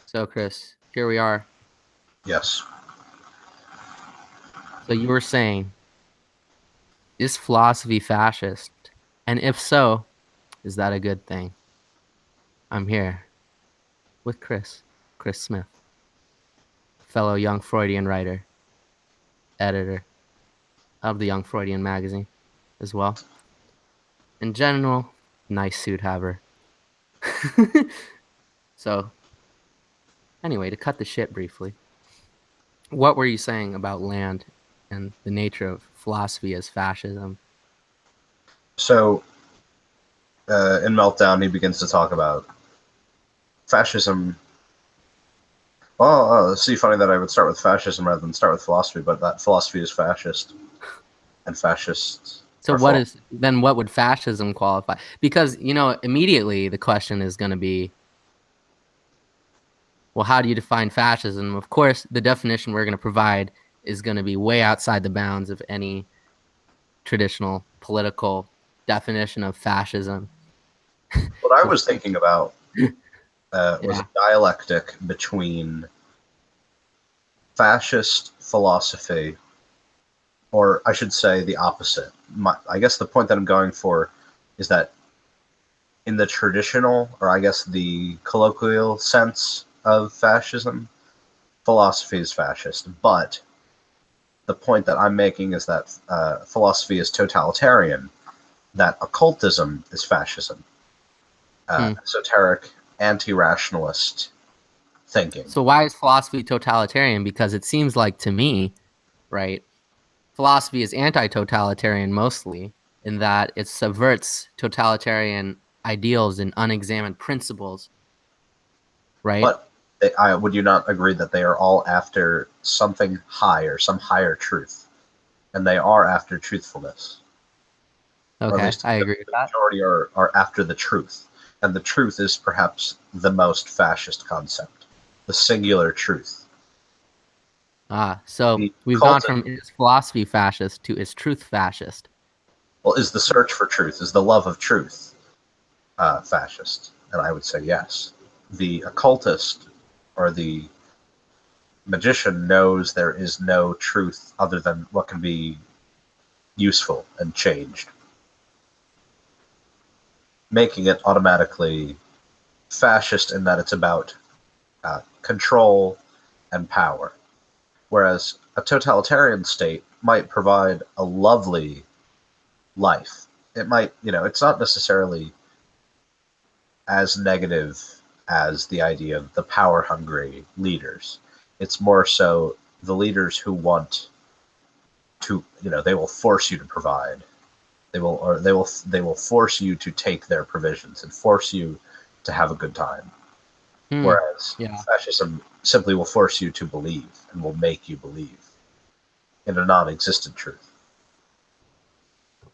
So, Chris, here we are. Yes. So you were saying, is philosophy fascist? And if so, is that a good thing? I'm here with Chris Smith, fellow young Freudian writer, editor of the Young Freudian magazine as well. In general, nice suit haver. So, anyway, to cut the shit briefly, what were you saying about land and the nature of philosophy as fascism? So, in Meltdown, he begins to talk about fascism. Well, see, funny that I would start with fascism rather than start with philosophy, but that philosophy is fascist, and fascists So are false. what would fascism qualify? Because, immediately the question is going to be, well, how do you define fascism? Of course, the definition we're going to provide is going to be way outside the bounds of any traditional political definition of fascism. What I So, was thinking about was yeah. a dialectic between fascist philosophy, or I should say the opposite. I guess the point that I'm going for is that in the traditional, or I guess the colloquial sense of fascism, philosophy is fascist, but the point that I'm making is that philosophy is totalitarian, that occultism is fascism, Hmm. esoteric, anti-rationalist thinking. So why is philosophy totalitarian? Because it seems like to me, right, philosophy is anti-totalitarian mostly in that it subverts totalitarian ideals and unexamined principles, right? But would you not agree that they are all after something higher, some higher truth? And they are after truthfulness. Or at Okay, least I the agree with that. majority are after the truth. And the truth is perhaps the most fascist concept, the singular truth. So The we've gone cultic, from is philosophy fascist to is truth fascist. well, is the search for truth, is the love of truth fascist? And I would say yes. The occultist or the magician knows there is no truth other than what can be useful and changed, making it automatically fascist in that it's about control and power. Whereas a totalitarian state might provide a lovely life. It might, it's not necessarily as negative as the idea of the power hungry leaders. It's more so the leaders who want to, they will force you to provide. They will force you to take their provisions and force you to have a good time. Hmm. Whereas Yeah. fascism simply will force you to believe and will make you believe in a non-existent truth.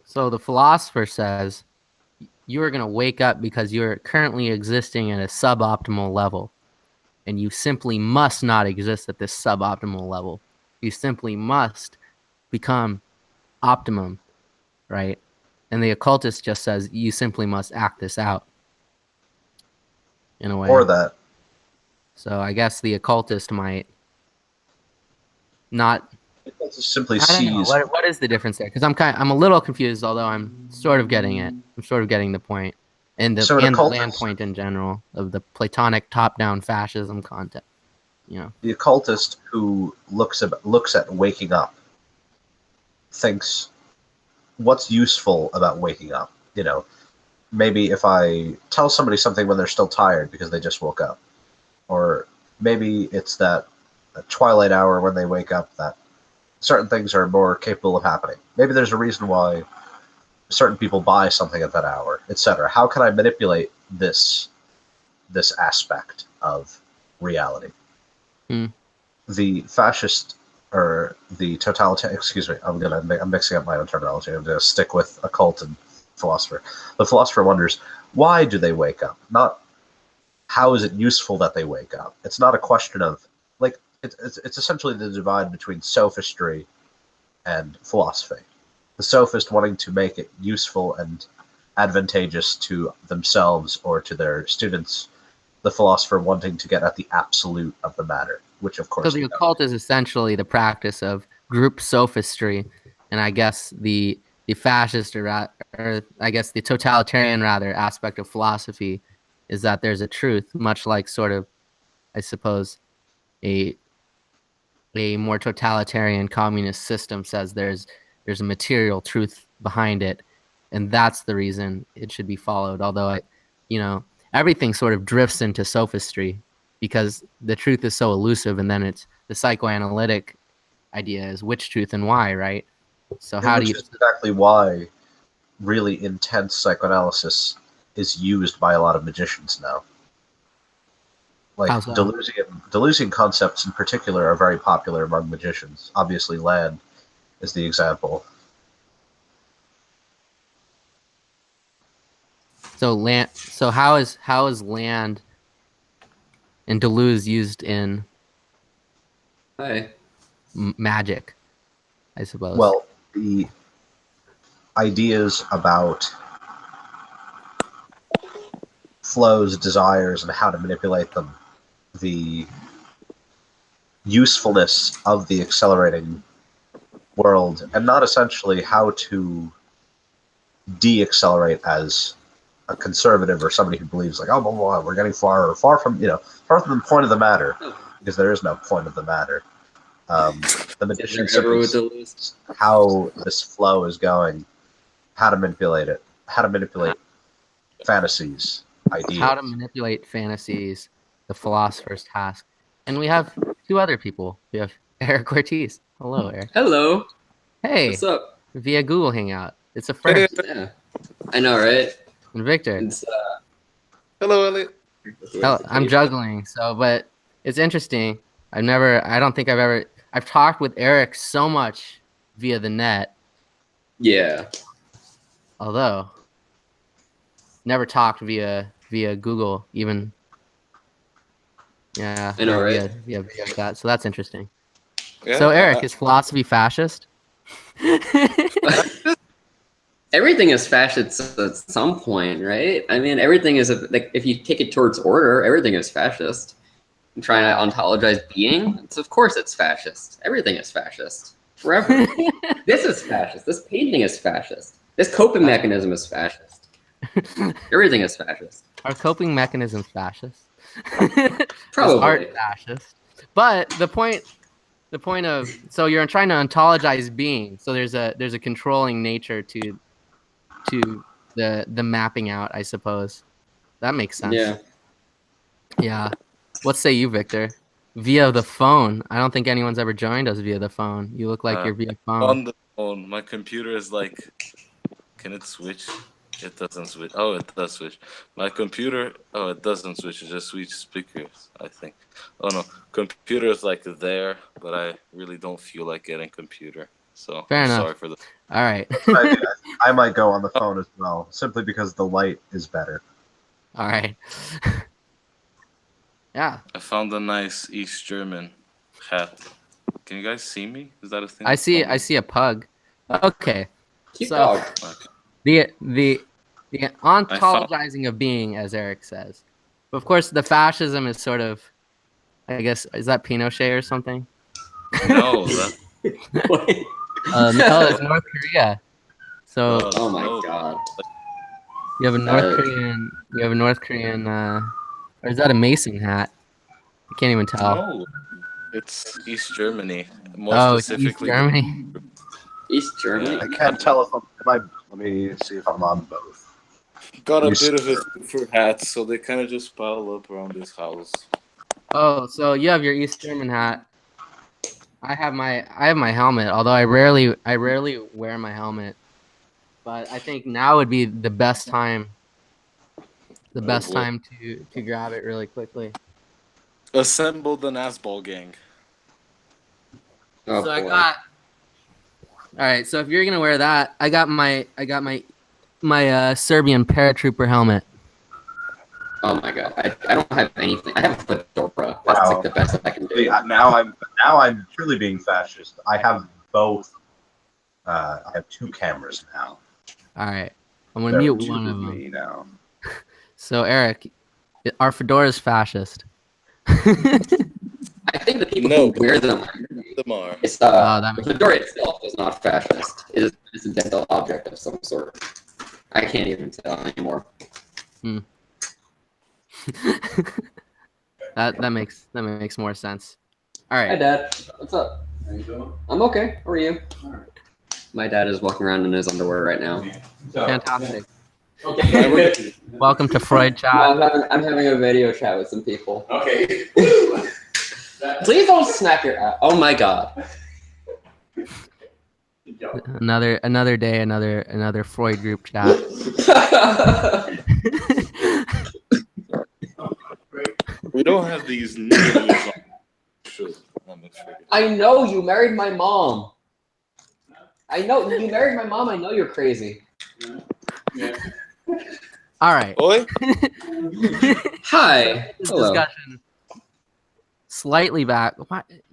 So the philosopher says you are going to wake up because you're currently existing at a suboptimal level, and you simply must not exist at this suboptimal level. You simply must become optimum, right? And the occultist just says you simply must act this out in a Or way. that So I guess the occultist might not. people just simply I don't know sees. what is the difference there, because I'm a little confused, although I'm sort of getting it. I'm sort of getting the point, and So an the land occultist, point in general of the Platonic top-down fascism concept. the occultist who looks at waking up, thinks what's useful about waking up. Maybe if I tell somebody something when they're still tired because they just woke up, or maybe it's that twilight hour when they wake up that certain things are more capable of happening. Maybe there's a reason why certain people buy something at that hour, etc. How can I manipulate this aspect of reality? Hmm. The fascist or the totalitarian, excuse me, I'm mixing up my own terminology. I'm going to stick with occult and philosopher. The philosopher wonders, why do they wake up? Not how is it useful that they wake up? It's not a question of, like, it's essentially the divide between sophistry and philosophy. The sophist wanting to make it useful and advantageous to themselves or to their students, the philosopher wanting to get at the absolute of the matter, which of course. So the occult is essentially the practice of group sophistry, and I guess the fascist or I guess the totalitarian rather aspect of philosophy is that there's a truth, much like sort of, I suppose, a more totalitarian communist system says there's a material truth behind it, and that's the reason it should be followed. Although everything sort of drifts into sophistry because the truth is so elusive, and then it's the psychoanalytic idea is which truth and why, right? So how do you? Which is exactly why really intense psychoanalysis is used by a lot of magicians now. Like Deleuzian concepts in particular are very popular among magicians. Obviously, Land is the example. So how is Land and Deleuze used in magic, I suppose? Well, the ideas about flows, desires, and how to manipulate them, the usefulness of the accelerating world, and not essentially how to de-accelerate as a conservative or somebody who believes like, oh, blah, blah, blah, we're getting far from the point of the matter, because there is no point of the matter. The magician simply sees how this flow is going, how to manipulate it, how to manipulate fantasies, ideas. How to manipulate fantasies, the philosopher's task. And we have two other people. We have Eric Ortiz. Hello, Eric. Hello. Hey. What's up? Via Google Hangout. It's a first. Yeah. I know, right? And Victor. It's, hello, Elliot. I'm juggling, but it's interesting. I don't think I've talked with Eric so much via the net. Yeah. Although, never talked via Google, even. Yeah. I know, right? Via that. So that's interesting. Yeah, so Eric, is philosophy fascist? Everything is fascist at some point, right? I mean, everything is like if you take it towards order, everything is fascist. I'm trying to ontologize being. Of course, it's fascist. Everything is fascist forever. This is fascist. This painting is fascist. This coping mechanism is fascist. Everything is fascist. Are coping mechanisms fascist? Probably. Art fascist. But the point of so you're trying to ontologize being. So there's a controlling nature to the mapping out, I suppose. That makes sense. Yeah. Yeah. What say you, Victor? Via the phone. I don't think anyone's ever joined us via the phone. You look like you're via phone. On the phone. My computer is like, can it switch? It doesn't switch. Oh, it does switch. My computer, it doesn't switch. It just switches speakers, I think. Oh no, computer is like there, but I really don't feel like getting computer. So Fair enough. Sorry for the. All right. I might go on the phone as well, simply because the light is better. All right. Yeah. I found a nice East German hat. Can you guys see me? Is that a thing? I see a pug. Okay. Keep So dog. the ontologizing of being, as Eric says. But of course, the fascism is sort of, I guess, is that Pinochet or something? No, that. No, it's North Korea. So Oh my god. you have a North Korean, or is that a Mason hat? I can't even tell. No, it's East Germany. More specifically, East Germany. East Germany. I can't tell if let me see if I'm on both. Got a bit of it for hats, so they kind of just pile up around this house. Oh, so you have your East German hat. I have my helmet, although I rarely wear my helmet. But I think now would be the best time. The best time to grab it really quickly. Assemble the Nazball gang. Oh, so boy. I got. All right, so if you're gonna wear that, I got my Serbian paratrooper helmet. Oh my god, I don't have anything. I have a fedora. That's like the best I can do. See, now I'm truly being fascist. I have both. I have two cameras now. All right, I'm gonna mute one of them. Me now. So Eric, Are fedoras fascist? I think the people who wear them are. It's that the makes fedora itself is not fascist. It's a dental object of some sort. I can't even tell anymore. that makes more sense. All right. Hi, Dad. What's up? How you doing? I'm okay. How are you? All right. My dad is walking around in his underwear right now. So, Fantastic. okay. Welcome to Freud chat. I'm having a video chat with some people. Okay. Please don't snap your ass. Oh my god. Another day, another Freud group chat. We don't have these news on show. I know you married my mom. I know you married my mom. I know you're crazy. Yeah. All right. Oi? Hi. This Hello. discussion slightly back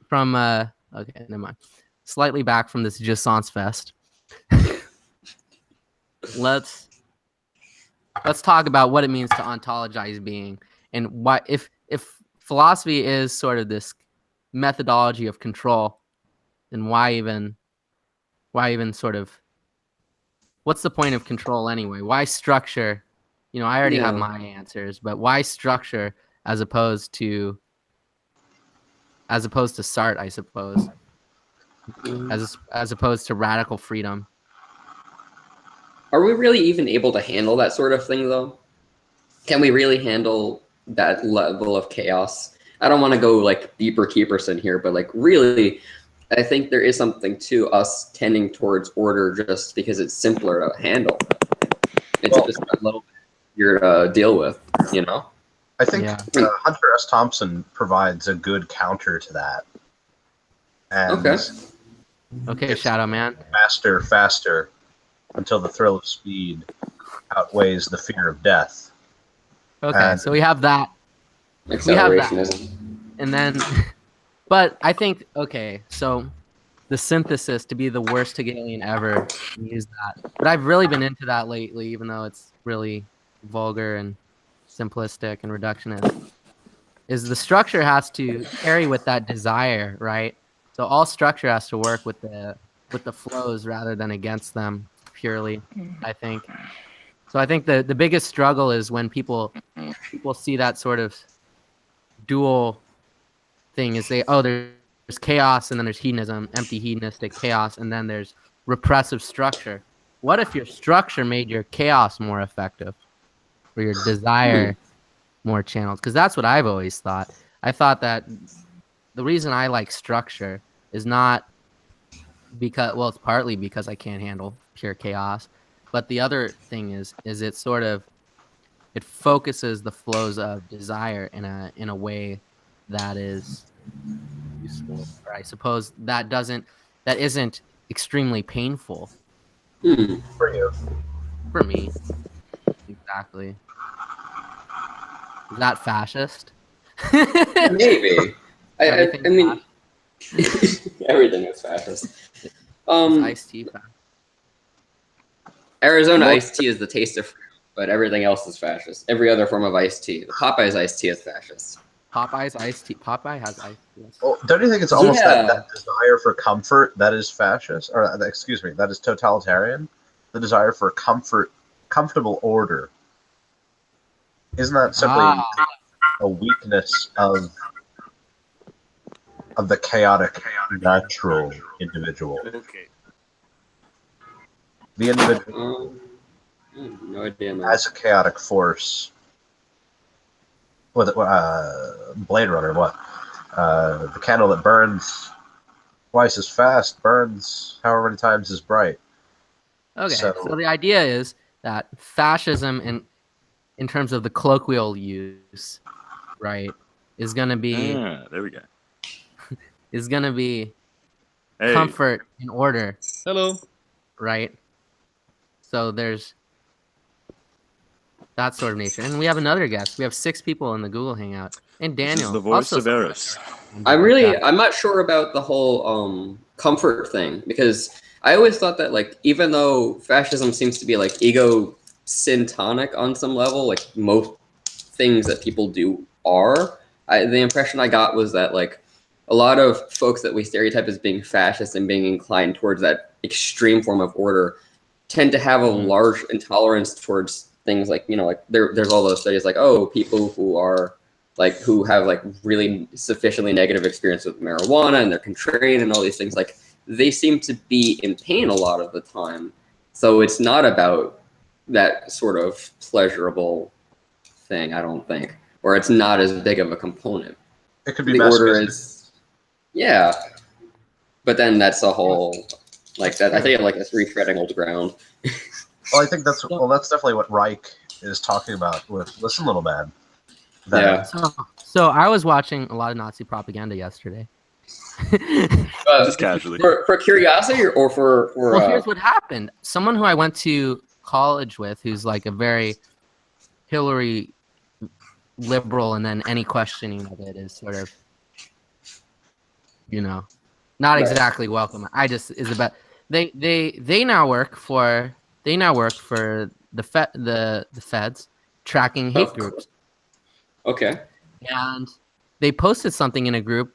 from okay, never mind. Slightly back from this Jouissance Fest. Let's talk about what it means to ontologize being, and why if philosophy is sort of this methodology of control, then why even sort of what's the point of control anyway? Why structure? You know, I already have my answers, but why structure as opposed to Sartre, I suppose, as opposed to radical freedom. Are we really even able to handle that sort of thing, though? Can we really handle that level of chaos? I don't want to go like deeper Keeperson here, but like really, I think there is something to us tending towards order just because it's simpler to handle. It's just a little bit easier to deal with, you know? I think Hunter S. Thompson provides a good counter to that. And Okay, Shadow Man. Faster, until the thrill of speed outweighs the fear of death. Okay, so we have that. Accelerationism. And then, but I think, okay, so the synthesis to be the worst Hegelian ever, use that. But I've really been into that lately, even though it's really vulgar and simplistic and reductionist, is the structure has to carry with that desire, right? So all structure has to work with the flows rather than against them purely, I think. So I think the biggest struggle is when people see that sort of dual thing, is there's chaos and then there's hedonism, empty hedonistic chaos, and then there's repressive structure. What if your structure made your chaos more effective, or your desire more channeled? Because that's what I've always thought. I thought that the reason I like structure is not because, well, it's partly because I can't handle pure chaos, but the other thing is it sort of, it focuses the flows of desire in a way that is useful, or I suppose that isn't extremely painful For you. for me. Exactly. Is that fascist? Maybe. I mean, everything is fascist. Iced tea. Arizona iced tea is the taste of freedom, but everything else is fascist. Every other form of iced tea. The Popeye's iced tea is fascist. Popeye's iced tea. Popeye has iced tea. Well, don't you think it's almost that desire for comfort that is fascist? Or, excuse me, that is totalitarian? The desire for comfortable order. Isn't that simply a weakness of the chaotic natural individual? Okay. The individual No idea, man. as a chaotic force. What? Blade Runner? What? The candle that burns twice as fast burns however many times as bright. Okay, so the idea is that fascism, in terms of the colloquial use, right, is going to be there we go. Is going to be Hey. comfort and order. Hello. Right? So there's that sort of nature. And we have another guest. We have 6 people in the Google Hangout. And Daniel. This is the voice of Eris. I'm not sure about the whole comfort thing, because I always thought that, like, even though fascism seems to be like ego syntonic on some level, like most things that people do are. The impression I got was that like a lot of folks that we stereotype as being fascist and being inclined towards that extreme form of order tend to have a large intolerance towards things like, you know, like there's all those studies like, oh, people who are like, who have like really sufficiently negative experience with marijuana and they're contrarian and all these things, like they seem to be in pain a lot of the time. So it's not about that sort of pleasurable thing, I don't think, or it's not as big of a component. It could be The order masochistic. is, yeah, but then that's a whole like that. I think like it's retreading old ground. Well, I think that's definitely what Reich is talking about with Listen, Little Man. Yeah. So I was watching a lot of Nazi propaganda yesterday. Just casually. For curiosity or for Well, here's what happened. Someone who I went to college with, who's like a very Hillary liberal, and then any questioning of it is sort of, you know, not Right. exactly welcome. I just is about they now work for the feds tracking hate Of groups, Okay. and they posted something in a group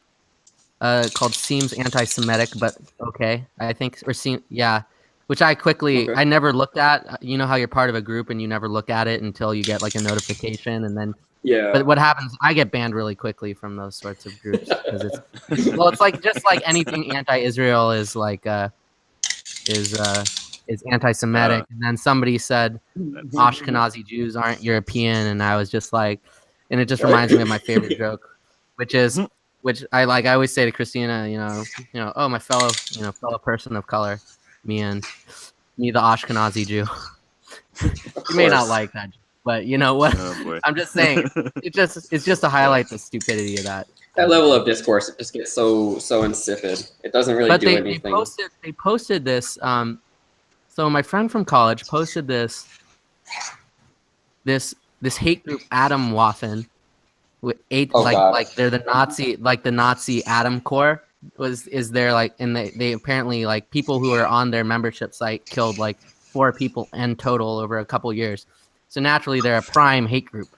called Seems Anti-Semitic, but okay, I think, or which I quickly, Okay. I never looked at. You know how you're part of a group and you never look at it until you get like a notification, and then, Yeah. but what happens, I get banned really quickly from those sorts of groups because it's like, just like anything anti-Israel is like, is anti-Semitic, and then somebody said Ashkenazi Jews aren't European, and I was just like, and it just reminds me of my favorite joke, which is, which I like. I always say to Christina, you know, oh, my fellow person of color, me, the Ashkenazi Jew. You may not like that, but you know what? Oh boy. I'm just saying, it's just to highlight the stupidity of that. That level of discourse, it just gets so insipid. It doesn't really But do anything. they posted this. So my friend from college posted this hate group, Atom Waffen, with eight, Oh, like God. like they're the Nazi Atom Corps is there, like, and they apparently, like, people who are on their membership site killed like 4 people in total over a couple years. So naturally they're a prime hate group.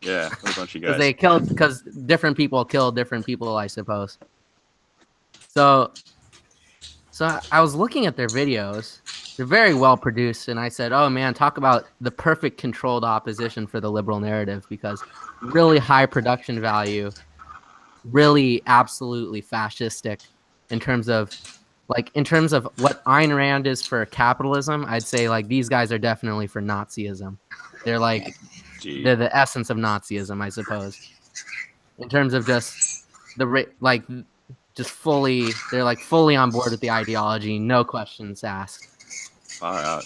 Yeah, a bunch of Because guys. because different people kill different people, I suppose. So I was looking at their videos. They're very well produced, and I said, "Oh man, talk about the perfect controlled opposition for the liberal narrative, because really high production value, really absolutely fascistic in terms of what Ayn Rand is for capitalism. I'd say like these guys are definitely for Nazism. They're like Gee. they're the essence of Nazism, I suppose. In terms of just they're like fully on board with the ideology, no questions asked. Far out.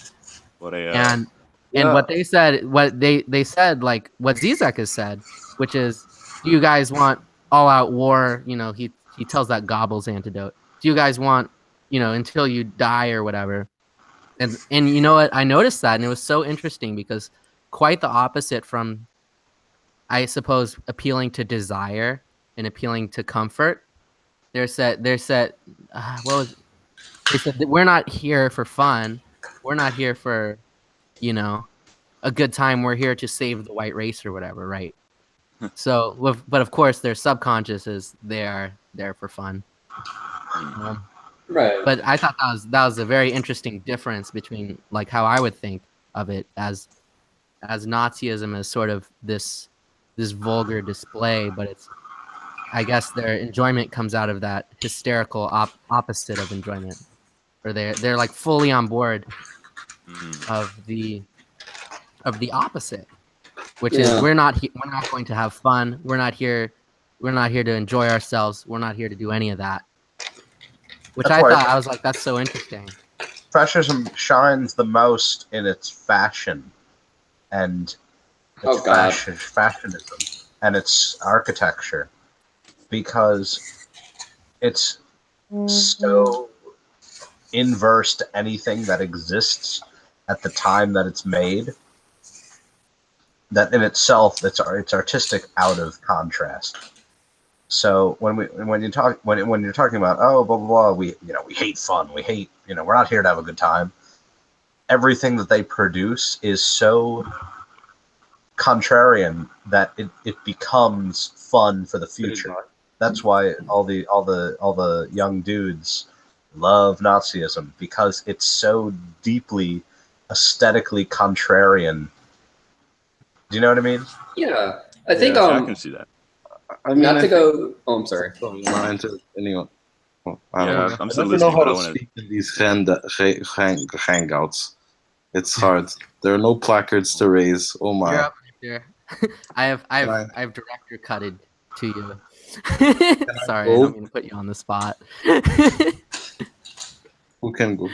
What a And Yeah. what they said, they said, like what Zizek has said, which is, do you guys want all out war? You know, he tells that Goebbels antidote. Do you guys want, you know, until you die or whatever? And you know what? I noticed that, and it was so interesting because quite the opposite from, I suppose, appealing to desire and appealing to comfort. They said what was they said that we're not here for fun. We're not here for, you know, a good time. We're here to save the white race or whatever, right? So, but of course, their subconscious is they are there for fun. Right. But I thought that was a very interesting difference between like how I would think of it as Nazism as sort of this vulgar display, but it's, I guess their enjoyment comes out of that hysterical opposite of enjoyment, or they're like fully on board of the opposite, which is we're not going to have fun. We're not here to enjoy ourselves. We're not here to do any of that. Which That's why I was like, that's so interesting. fascism shines the most in its fashion and its fashionism and its architecture, because it's so inverse to anything that exists at the time that it's made, that in itself it's artistic out of contrast. So when you're talking about, oh, blah blah blah, we hate fun, we hate, we're not here to have a good time. Everything that they produce is so contrarian that it becomes fun for the future. That's why all the young dudes love Nazism, because it's so deeply aesthetically contrarian. Do you know what I mean? Yeah, I think I can see that. I mean, not to go. Oh, I'm sorry. Anyone? Yeah, I'm still I don't know listening, how but I to want to. speak in these hangouts. It's hard. There are no placards to raise. Oh You're my! up here. I've I- director cutted to you. I Sorry, I go? don't mean to put you on the spot. Who can go?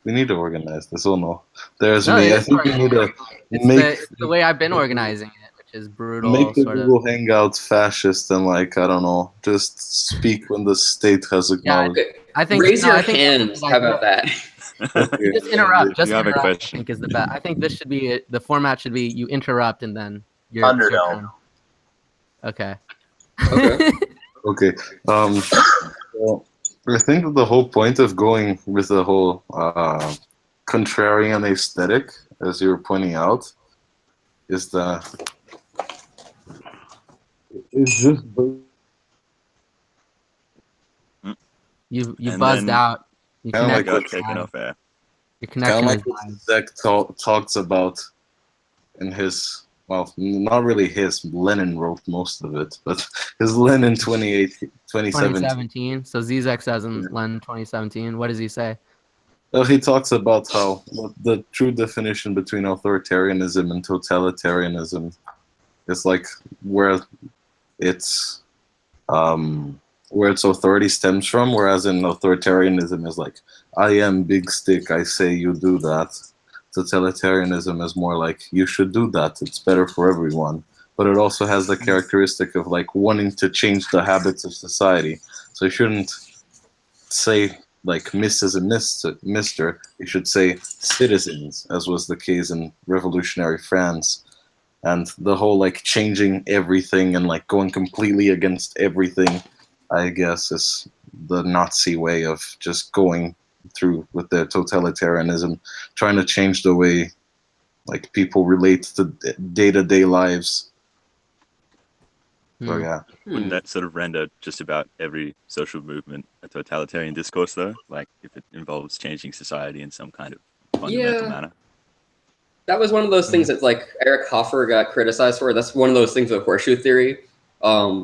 We need to organize this. Oh no, there's No, me. I it's think we need to it's the way I've been organizing it, which is brutal, make the sort of. Google Hangouts fascist and like I don't know, just speak when the state has acknowledged. Okay. I think Raise your I think that's a hands. good How idea. about that? Okay. Just interrupt. Just You have a interrupt. question. I think is the best. I think this should be the format. Should be you interrupt and then your Underdome. turn. Okay. Okay. Okay. Well, I think that the whole point of going with the whole contrarian aesthetic, as you were pointing out, is that it's just You And buzzed then- out. You Kinda like connected. Got taken off air. Your kind connection of like is what bad. Zach talks about in his, well, not really his, Lenin wrote most of it, but his Lenin 2017. 2017. So Zizek says in Len 2017. What does he say? Well, he talks about how what the true definition between authoritarianism and totalitarianism is like where its authority stems from, whereas in authoritarianism is like I am big stick, I say you do that. Totalitarianism is more like you should do that, it's better for everyone. But it also has the characteristic of like wanting to change the habits of society. So you shouldn't say like Mrs. and Mr. You should say citizens, as was the case in revolutionary France. And the whole like changing everything and like going completely against everything, I guess, is the Nazi way of just going through with their totalitarianism, trying to change the way like people relate to day-to-day lives. So yeah. Wouldn't that sort of render just about every social movement a totalitarian discourse, though? Like, if it involves changing society in some kind of fundamental Yeah. manner? That was one of those things that like Eric Hoffer got criticized for. That's one of those things with horseshoe theory.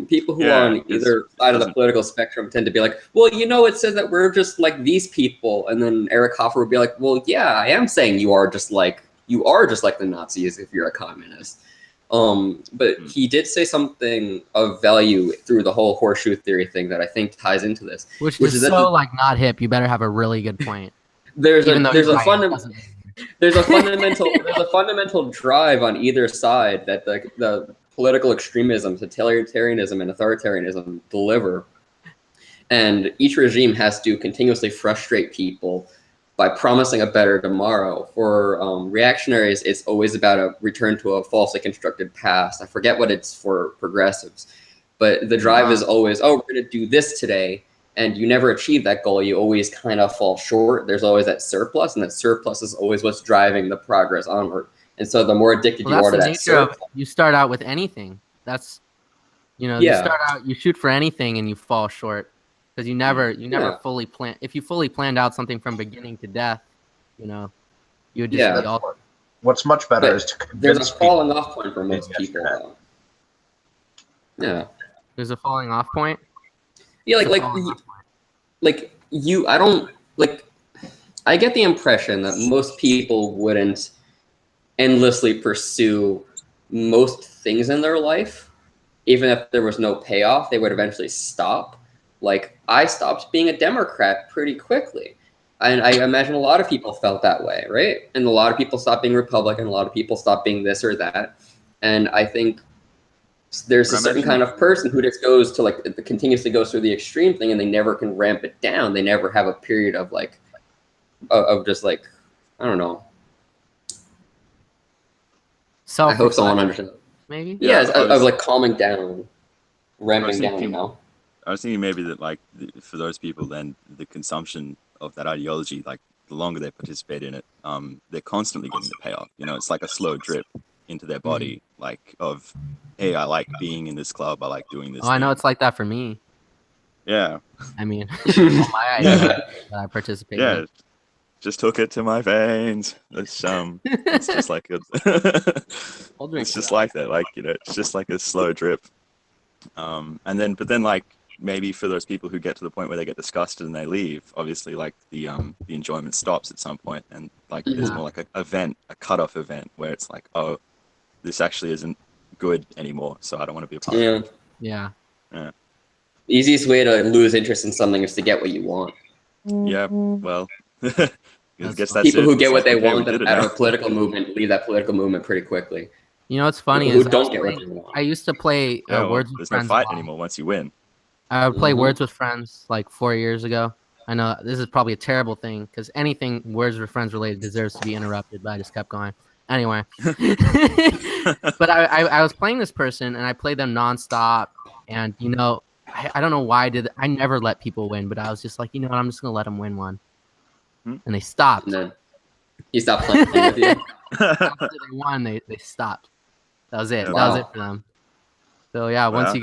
People who Yeah, are on either side of the doesn't- political spectrum tend to be like, well, you know, it says that we're just like these people. And then Eric Hoffer would be like, well, yeah, I am saying you are just like the Nazis if you're a communist. But he did say something of value through the whole horseshoe theory thing that I think ties into this. Which Which is is that so the- like not hip. You better have a really good point. There's Even though a he's right, it fundamental doesn't- there's a fundamental drive on either side that the political extremism, totalitarianism, and authoritarianism deliver, and each regime has to continuously frustrate people by promising a better tomorrow. For reactionaries, it's always about a return to a falsely constructed past. I forget what it's for progressives, but the drive is always, oh, we're going to do this today. And you never achieve that goal. You always kind of fall short. There's always that surplus, and that surplus is always what's driving the progress onward. And so the more addicted Well, you are that's to the that nature of surplus, you start out with anything. That's you Yeah. start out, you shoot for anything and you fall short because you never Yeah. fully plan. If you fully planned out something from beginning to death, you would just Yeah. be all. What's much better But is to there's convince a people. falling off point for most people, yesterday. though. Yeah. There's a falling off point. Yeah, It's a like falling off point. I get the impression that most people wouldn't endlessly pursue most things in their life. Even if there was no payoff, they would eventually stop. Like, I stopped being a Democrat pretty quickly. And I imagine a lot of people felt that way, right? And a lot of people stopped being Republican, a lot of people stopped being this or that. And I think there's a certain kind of person who just goes to like continuously goes through the extreme thing, and they never can ramp it down. They never have a period of like of just like, I don't know. I hope someone understands. Maybe. Yeah, I was- of like calming down, ramping down. thinking- You know. I was thinking maybe that, like, for those people, then the consumption of that ideology, like, the longer they participate in it, they're constantly getting the payoff. You know, it's like a slow drip. into their body, like of, hey, I like being in this club, I like doing this Oh, I know thing. it's like that for me. Yeah. I mean, all my ideas that I participate Yeah. in. Just hook it to my veins. It's just like a I'll drink it's to just that. like that. Like, it's just like a slow drip. But then like maybe for those people who get to the point where they get disgusted and they leave, obviously like the enjoyment stops at some point, and like there's Yeah. more like a cutoff event where it's like, oh, this actually isn't good anymore, so I don't want to be a part of it. Yeah. Yeah. The easiest way to lose interest in something is to get what you want. Yeah. Well, I That's guess fine. that's People it. who get It's what like, they okay, we want did it out of now. a political movement leave that political movement pretty quickly. You know what's funny People is who don't get what they want. I used to play Yeah, well, Words with there's no Friends a fight lot. anymore once you win. I would play Mhm. Words with Friends like 4 years ago. I know this is probably a terrible thing because anything Words with Friends related deserves to be interrupted, but I just kept going. Anyway, but I was playing this person and I played them nonstop, and I don't know why I never let people win, but I was just like, you know what, I'm just gonna let them win one, and they stopped. And then he stopped playing with you. After they won, they stopped. That was it. Yeah, That was wow. it for them. So yeah, once Wow. you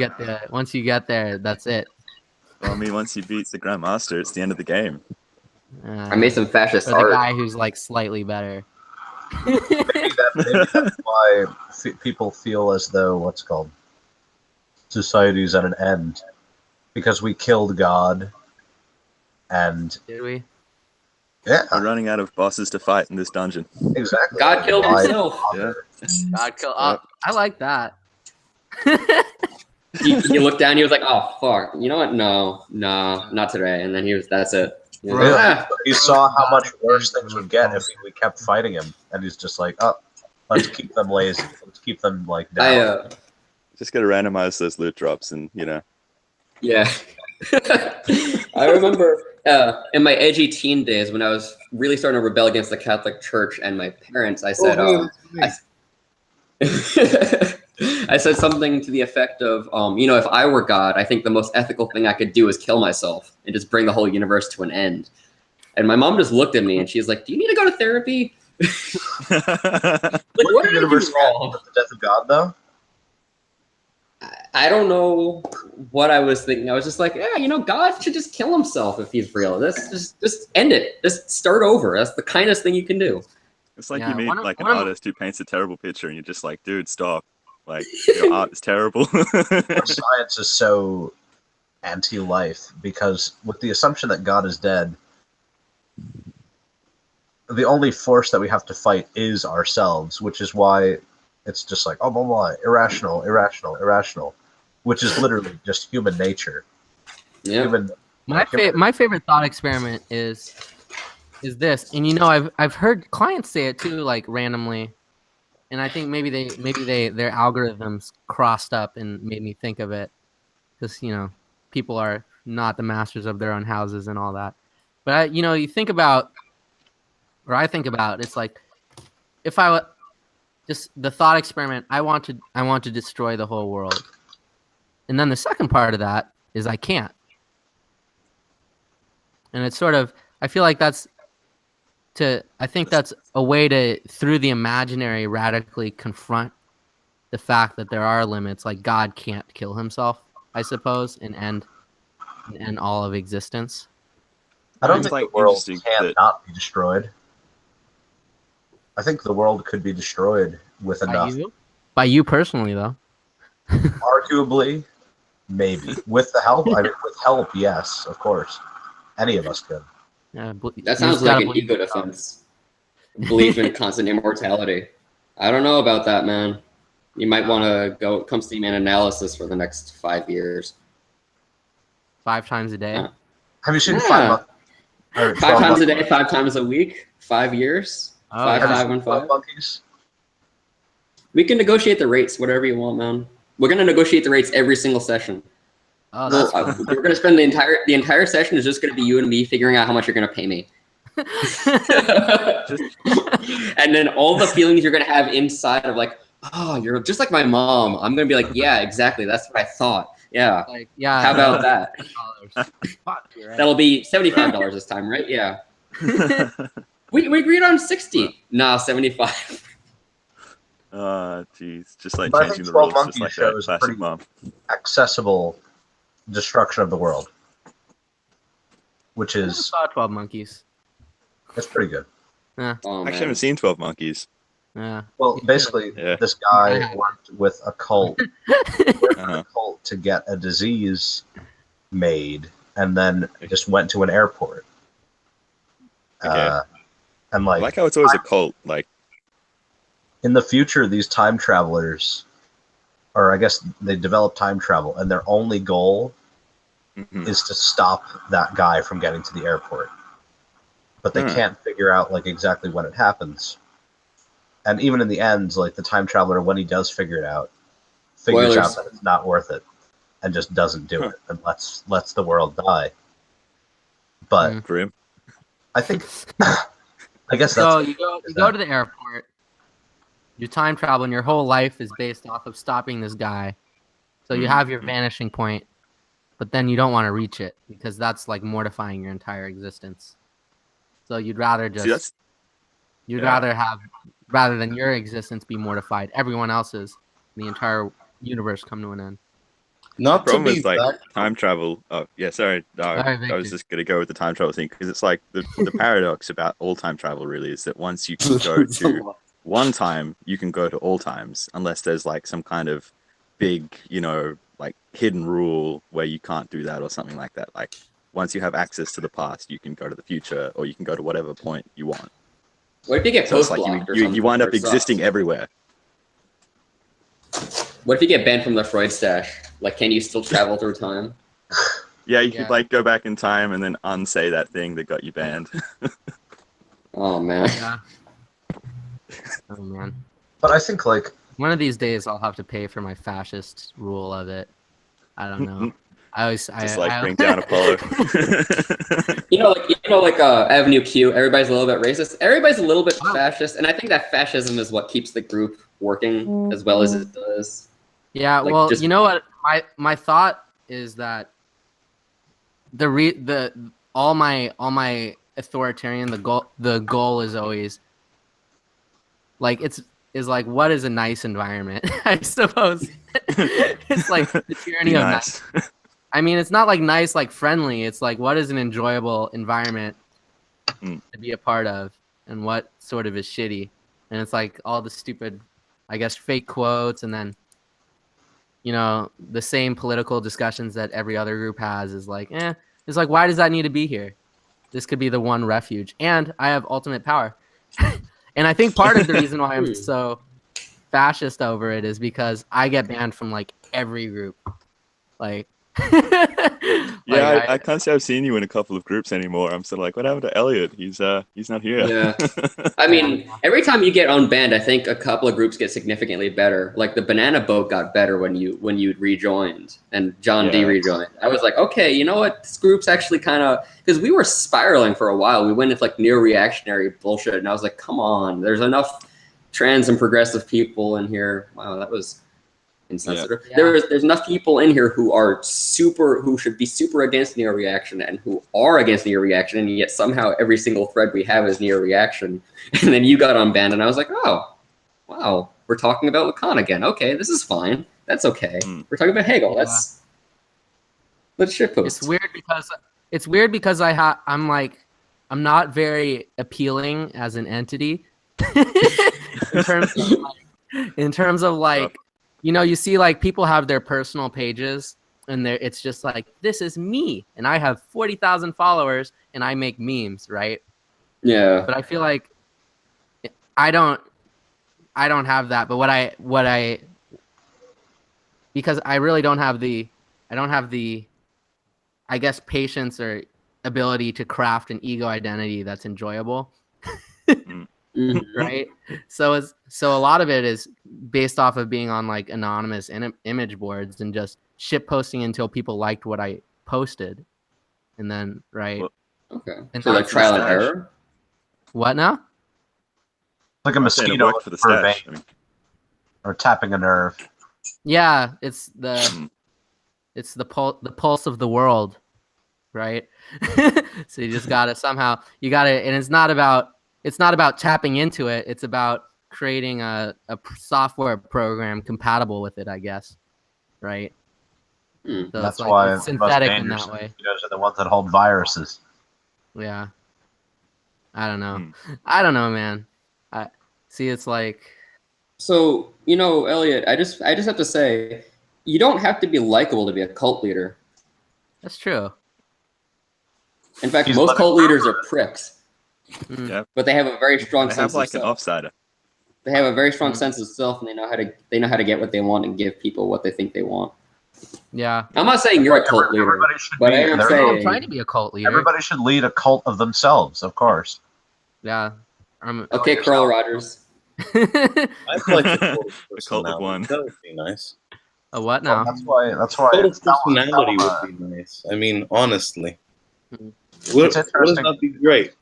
get there, that's it. Well, I mean, once you beat the Grandmaster, it's the end of the game. I made some fascist for the art. guy who's like slightly better. Maybe that's why people feel as though society's at an end, because we killed God, and Did we? yeah, We're running out of bosses to fight in this dungeon. exactly. God killed Why himself. bother? God kill. Yep. I like that. He looked down. He was like, "Oh fuck, you know what? No, not today." And then that's it. He was Bro. like, "Ah." He saw how much worse things would get if we kept fighting him, and he's just like, "Oh, let's keep them lazy. Let's keep them like down." Just gotta randomize those loot drops, and Yeah. I remember in my edgy teen days when I was really starting to rebel against the Catholic Church and my parents, I said, I said something to the effect of, if I were God, I think the most ethical thing I could do is kill myself and just bring the whole universe to an end. And my mom just looked at me and she's like, "Do you need to go to therapy?" Like, what the did I do universe wrong? with the death of God, though? I don't know what I was thinking. I was just like, yeah, God should just kill himself if he's real. Just end it. Just start over. That's the kindest thing you can do. it's like Yeah, you meet one of- like an one of- artist who paints a terrible picture, and you're just like, dude, stop. Like, your art is terrible. Science is so anti-life because with the assumption that God is dead, the only force that we have to fight is ourselves, which is why it's just like, oh, blah, blah, irrational, irrational, irrational, which is literally just human nature. Yeah. My favorite thought experiment is this, and I've heard clients say it too, like randomly, and I think maybe their algorithms crossed up and made me think of it, because people are not the masters of their own houses and all that. But you think about, or I think about, it's like if just the thought experiment, I want to destroy the whole world, and then the second part of that is I can't. And it's sort of, I feel like I think that's a way to, through the imaginary, radically confront the fact that there are limits. Like God can't kill himself, I suppose, and end all of existence. I don't It's think like the world interesting can't that- not be destroyed. I think the world could be destroyed with enough. By you personally, though. Arguably, maybe. With the help, with help, yes, of course. Any of us could. That sounds like an ego defense. Belief in constant immortality. I don't know about that, man. You might want to come see me in analysis for the next 5 years. 5 times a day. Yeah. Have you seen Yeah. 5 5 times a day, 5 times a week, 5 years. Oh, Five, yeah. 5, and 5. Monkeys? We can negotiate the rates, whatever you want, man. We're gonna negotiate the rates every single session. Oh, that's We're gonna spend the entire session is just gonna be you and me figuring out how much you're gonna pay me. And then all the feelings you're gonna have inside of like, oh, you're just like my mom. I'm gonna be like, yeah, exactly. That's what I thought. Yeah. like, yeah. How about that? Fuck, you're right. That'll be $75 this time, right? Yeah. We agreed on 60. Nah, 75. Jeez, just like But I changing think the 12 rules, just Monkeys like that shows classic pretty mom. accessible destruction of the world, which I never is saw 12 Monkeys. it's pretty good. Yeah, Oh, I actually man. haven't seen 12 Monkeys. yeah. Well, basically, Yeah. this guy Yeah. worked with a cult, Uh-huh. to get a disease made, and then just went to an airport. Okay. And I like how it's always a cult. Like, in the future, these time travelers, or I guess they develop time travel, and their only goal mhm. is to stop that guy from getting to the airport. But they Huh. can't figure out like exactly when it happens. And even in the end, like the time traveler, when he does figure it out, figures Spoilers. out that it's not worth it, and just doesn't do Huh. it, and lets the world die. But Mm. Grim. I think, I guess So that's you go to the airport. You time travel, and your whole life is based off of stopping this guy. So you have your vanishing point, but then you don't want to reach it because that's like mortifying your entire existence. So you'd rather See, that's rather than your existence be mortified, everyone else's, the entire universe come to an end. Not to problem be with like that. time travel. Oh yeah, sorry. No, All right, I was Victor. just gonna go with the time travel thing because it's like the paradox about all time travel really is that once you can go to one time, you can go to all times unless there's like some kind of big, like hidden rule where you can't do that or something like that. Like once you have access to the past, you can go to the future or you can go to whatever point you want. What if you get So it's post like blocked or you something? wind or up it sucks? existing everywhere. What if you get banned from the Freud stash? Like, can you still travel through time? Yeah, you Yeah. could like go back in time and then unsay that thing that got you banned. Oh man. Yeah. Oh man. But I think like One of these days I'll have to pay for my fascist rule of it. I don't know. Just like bring down Apollo. Avenue Q. Everybody's a little bit racist. Everybody's a little bit fascist, and I think that fascism is what keeps the group working as well as it does. Yeah, Like, well, just- you know what? My thought is that all my authoritarian the goal is always like is like what is a nice environment? I suppose it's like the tyranny Be of nice. I mean, it's not like nice, like friendly. It's like what is an enjoyable environment to be a part of, and what sort of is shitty. And it's like all the stupid, I guess, fake quotes, and then the same political discussions that every other group has is like, it's like why does that need to be here? This could be the one refuge, and I have ultimate power. And I think part of the reason why I'm so fascist over it is because I get banned from like every group, like. Yeah, I can't say I've seen you in a couple of groups anymore. I'm sort of like, what happened to Elliot? He's not here. Yeah. I mean, every time you get unbanned, I think a couple of groups get significantly better. Like the Banana Boat got better when you rejoined and John D Yeah. rejoined. I was like, okay, you know what? This group's actually kind of because we were spiraling for a while. We went into like neo-reactionary bullshit, and I was like, come on, there's enough trans and progressive people in here. Wow, that was insensitive. Yeah. There's enough people in here who should be super against neo-reaction and who are against neo-reaction, and yet somehow every single thread we have is neo-reaction. And then you got unbanned, and I was like, oh, wow, we're talking about Lacan again. Okay, this is fine. That's okay. We're talking about Hegel. Yeah. Let's shitpost. It's weird because I'm not very appealing as an entity in terms of like. You see like people have their personal pages and it's just like, this is me. And I have 40,000 followers and I make memes, right? Yeah. But I feel like I don't have that. But because I really don't have the, I guess, patience or ability to craft an ego identity that's enjoyable. Right, so a lot of it is based off of being on like anonymous image boards and just shit posting until people liked what I posted, and then Okay. And So like that's trial and stash. error. What now? a mosquito It worked for the for a stash. vein, or tapping a nerve. Yeah, it's the pulse of the world, right? So you just gotta and it's not about tapping into it. It's about creating a software program compatible with it, I guess. Right. Hmm. So That's it's why it's the most synthetic in dangerous that way. mosquitoes are the ones that hold viruses. Yeah. I don't know. Hmm. I don't know, man. I see. It's like So, you know, Elliot, I just have to say, you don't have to be likable to be a cult leader. that's true. In fact, He's most living cult proof leaders of are pricks, Mm. Yeah. but they have a very strong They sense have like of an self. offsider. They have a very strong Mhm. sense of self, and they know how to get what they want and give people what they think they want. Yeah. I'm not saying you're a cult leader, Everybody should but be. I am No, I'm saying trying to be a cult leader. Everybody should lead a cult of themselves, of course. Yeah. I'm. okay, Carl Rogers. I'd like a cult of The cult of personality. one. That would be nice. A what Well, now? that's why Cult of it's personality Thelma. would be nice. I mean, honestly. Mhm. Wouldn't interesting. that be great?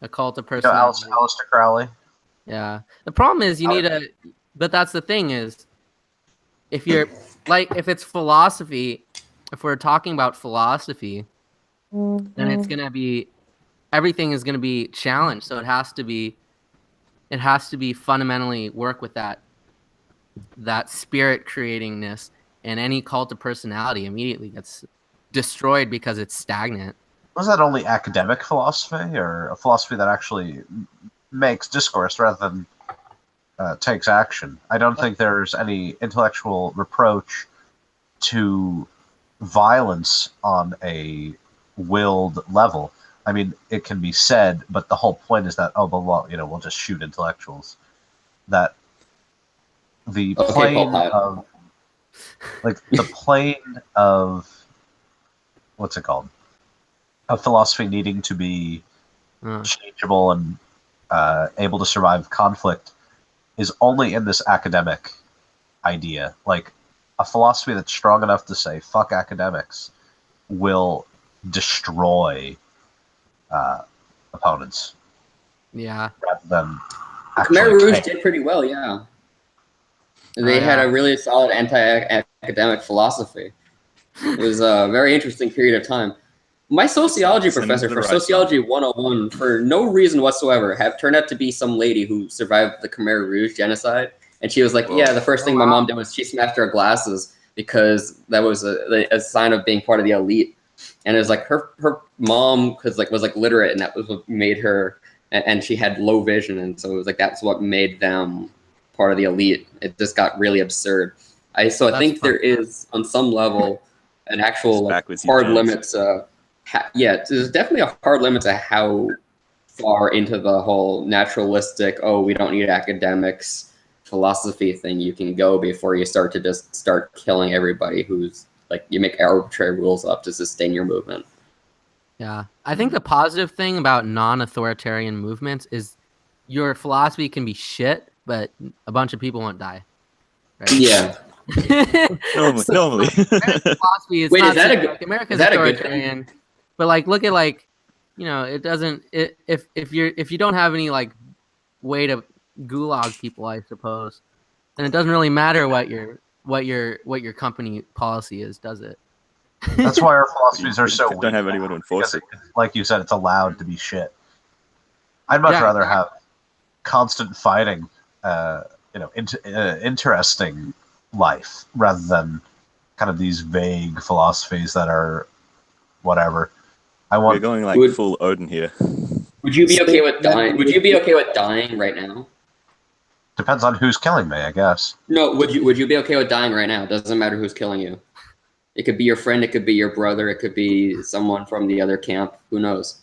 A cult of You know, personality. Aleister Crowley. Yeah. The problem is you need a. But that's the thing is, if you're like, if it's philosophy, if we're talking about philosophy, then it's gonna be everything is gonna be challenged. So it has to be fundamentally work with that spirit creatingness, and any cult of personality immediately gets destroyed because it's stagnant. Was that only academic philosophy, or a philosophy that actually makes discourse rather than takes action? I don't think there's any intellectual reproach to violence on a willed level. I mean, it can be said, but the whole point is that, oh, well, we'll just shoot intellectuals. That the Okay, plane Paul Pyatt. of, like, the plane of, what's it called? Of philosophy needing to be Uh, changeable and able to survive conflict is only in this academic idea. Like, a philosophy that's strong enough to say, fuck academics, will destroy opponents yeah. rather than Khmer actually Rouge take. did pretty well, yeah. They Oh, had yeah. a really solid anti-academic philosophy. It was a very interesting period of time. My sociology Send them professor to the for right Sociology 101, for no reason whatsoever, turned out to be some lady who survived the Khmer Rouge genocide. And she was like, Whoa. yeah, the first thing my mom did was she smashed her glasses because that was a sign of being part of the elite. And it was like her mom was literate, and that was what made her, and she had low vision, and so it was like that's what made them part of the elite. It just got really absurd. I That's think there fucked up. is on some level an actual like, Backwards hard eugenics. limits. There's definitely a hard limit to how far into the whole naturalistic, oh, we don't need academics philosophy thing you can go before you start to just start killing everybody who's like you make arbitrary rules up to sustain your movement. Yeah. I think the positive thing about non-authoritarian movements is your philosophy can be shit, but a bunch of people won't die. Right? Yeah. Normally. American philosophy is Wait, not is that like, America's is that a good thing? authoritarian, but like look at like it doesn't if you don't have any like way to gulag people, I suppose, then it doesn't really matter what your company policy is, does it? That's why our philosophies are so Don't weak. have anyone to enforce Because, it. like you said, it's allowed to be shit. I'd much Yeah, rather exactly. have constant fighting, interesting life rather than kind of these vague philosophies that are whatever. I We're want. going like Would- full Odin here. Would you be okay with dying? Would you be okay with dying right now? Depends on who's killing me, I guess. No, would you be okay with dying right now? Doesn't matter who's killing you. It could be your friend, it could be your brother, it could be someone from the other camp. Who knows?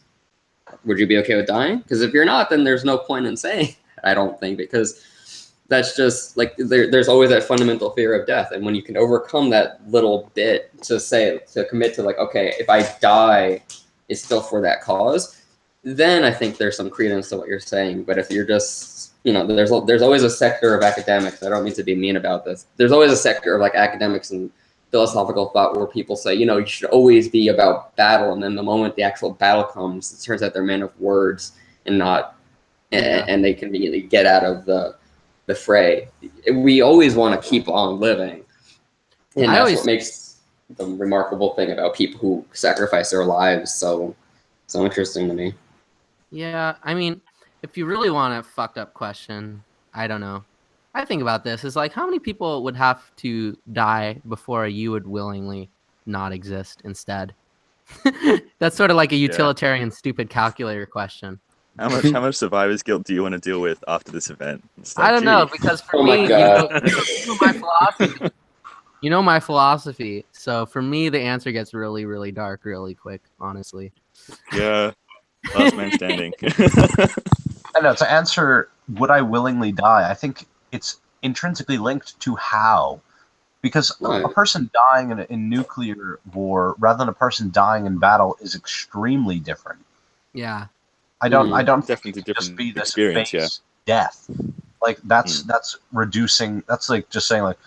Would you be okay with dying? Because if you're not, then there's no point in saying. I don't think, because that's just like there's always that fundamental fear of death, and when you can overcome that little bit to commit to like, okay, if I die, it's still for that cause, then I think there's some credence to what you're saying. But if you're just, there's always a sector of academics. I don't mean to be mean about this. There's always a sector of like academics and philosophical thought where people say, you should always be about battle, and then the moment the actual battle comes, it turns out they're men of words and not, and they conveniently get out of the fray. We always want to keep on living, and that's what makes the remarkable thing about people who sacrifice their lives so interesting to me. Yeah, I mean, if you really want a fucked up question, I don't know. I think about this is like how many people would have to die before you would willingly not exist instead? That's sort of like a utilitarian stupid calculator question. How much survivor's guilt do you want to deal with after this event? It's I like, don't know gee. because for Oh my me, God. you know my philosophy. You know my philosophy. So for me, the answer gets really, really dark really quick, honestly. Yeah, last man standing. I know, to answer would I willingly die, I think it's intrinsically linked to how. Because Right. a person dying in nuclear war rather than a person dying in battle is extremely different. Yeah. I don't think Definitely it can just different be this experience, base death. Like that's reducing. That's like just saying like,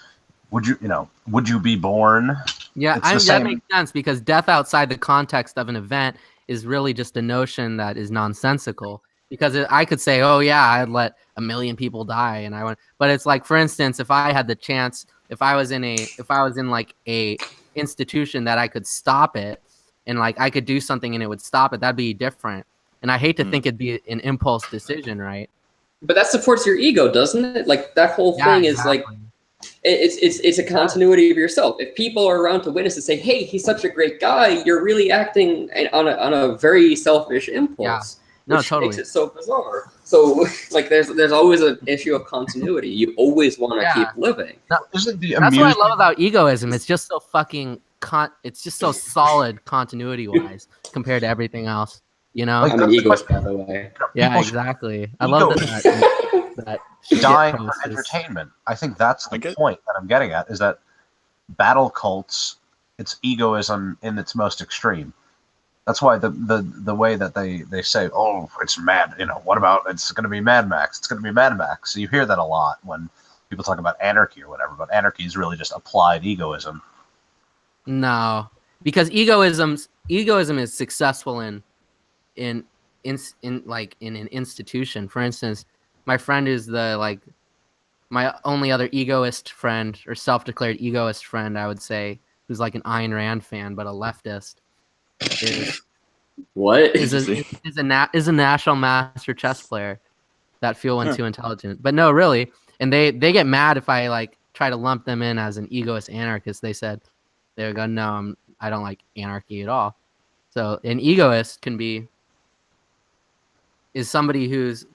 would you be born? Yeah, It's the that same. makes sense because death outside the context of an event is really just a notion that is nonsensical. Because I could say, oh yeah, I'd let a million people die, and I went. But it's like, for instance, if I had the chance, if I was in like a institution that I could stop it, and like I could do something and it would stop it, that'd be different. And I hate to think it'd be an impulse decision, right? But that supports your ego, doesn't it? Like that whole Yeah, thing is like exactly. it's a continuity of yourself. If people are around to witness and say, "Hey, he's such a great guy," you're really acting on a very selfish impulse. No, which totally. makes it so bizarre. So like there's always an issue of continuity. You always want to keep living. Now, isn't the That's what I amusement? love about egoism. It's just so fucking it's just so solid continuity wise compared to everything else. You know? Like, I'm an egoist, by the way. Yeah, people should- exactly. I love that shit dying post for is- entertainment. I think that's the I get- point that I'm getting at, is that battle cults, it's egoism in its most extreme. That's why the way that they say, oh, it's mad, what about it's going to be Mad Max? It's going to be Mad Max. So you hear that a lot when people talk about anarchy or whatever, but anarchy is really just applied egoism. No, because egoism is successful in like in an institution. For instance, my friend is my only other egoist friend or self-declared egoist friend, I would say, who's like an Ayn Rand fan but a leftist. What? Is a national master chess player. That feel when too intelligent, but no, really, and they get mad if I like try to lump them in as an egoist anarchist. They would go, no, I don't like anarchy at all. So an egoist is somebody who's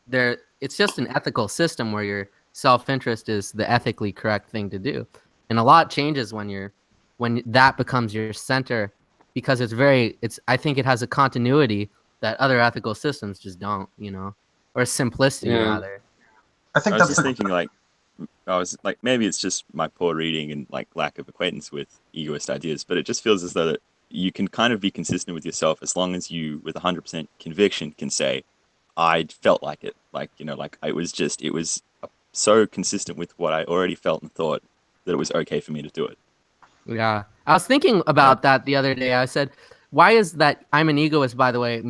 there. It's just an ethical system where your self-interest is the ethically correct thing to do, and a lot changes when that becomes your center, because I think it has a continuity that other ethical systems just don't, or simplicity rather. I think I was that's just thinking maybe it's just my poor reading and like lack of acquaintance with egoist ideas, but it just feels as though that you can kind of be consistent with yourself as long as you, with 100% conviction, can say, I felt like it. Like, like it was so consistent with what I already felt and thought that it was okay for me to do it. Yeah. I was thinking about that the other day. I said, why is that I'm an egoist, by the way,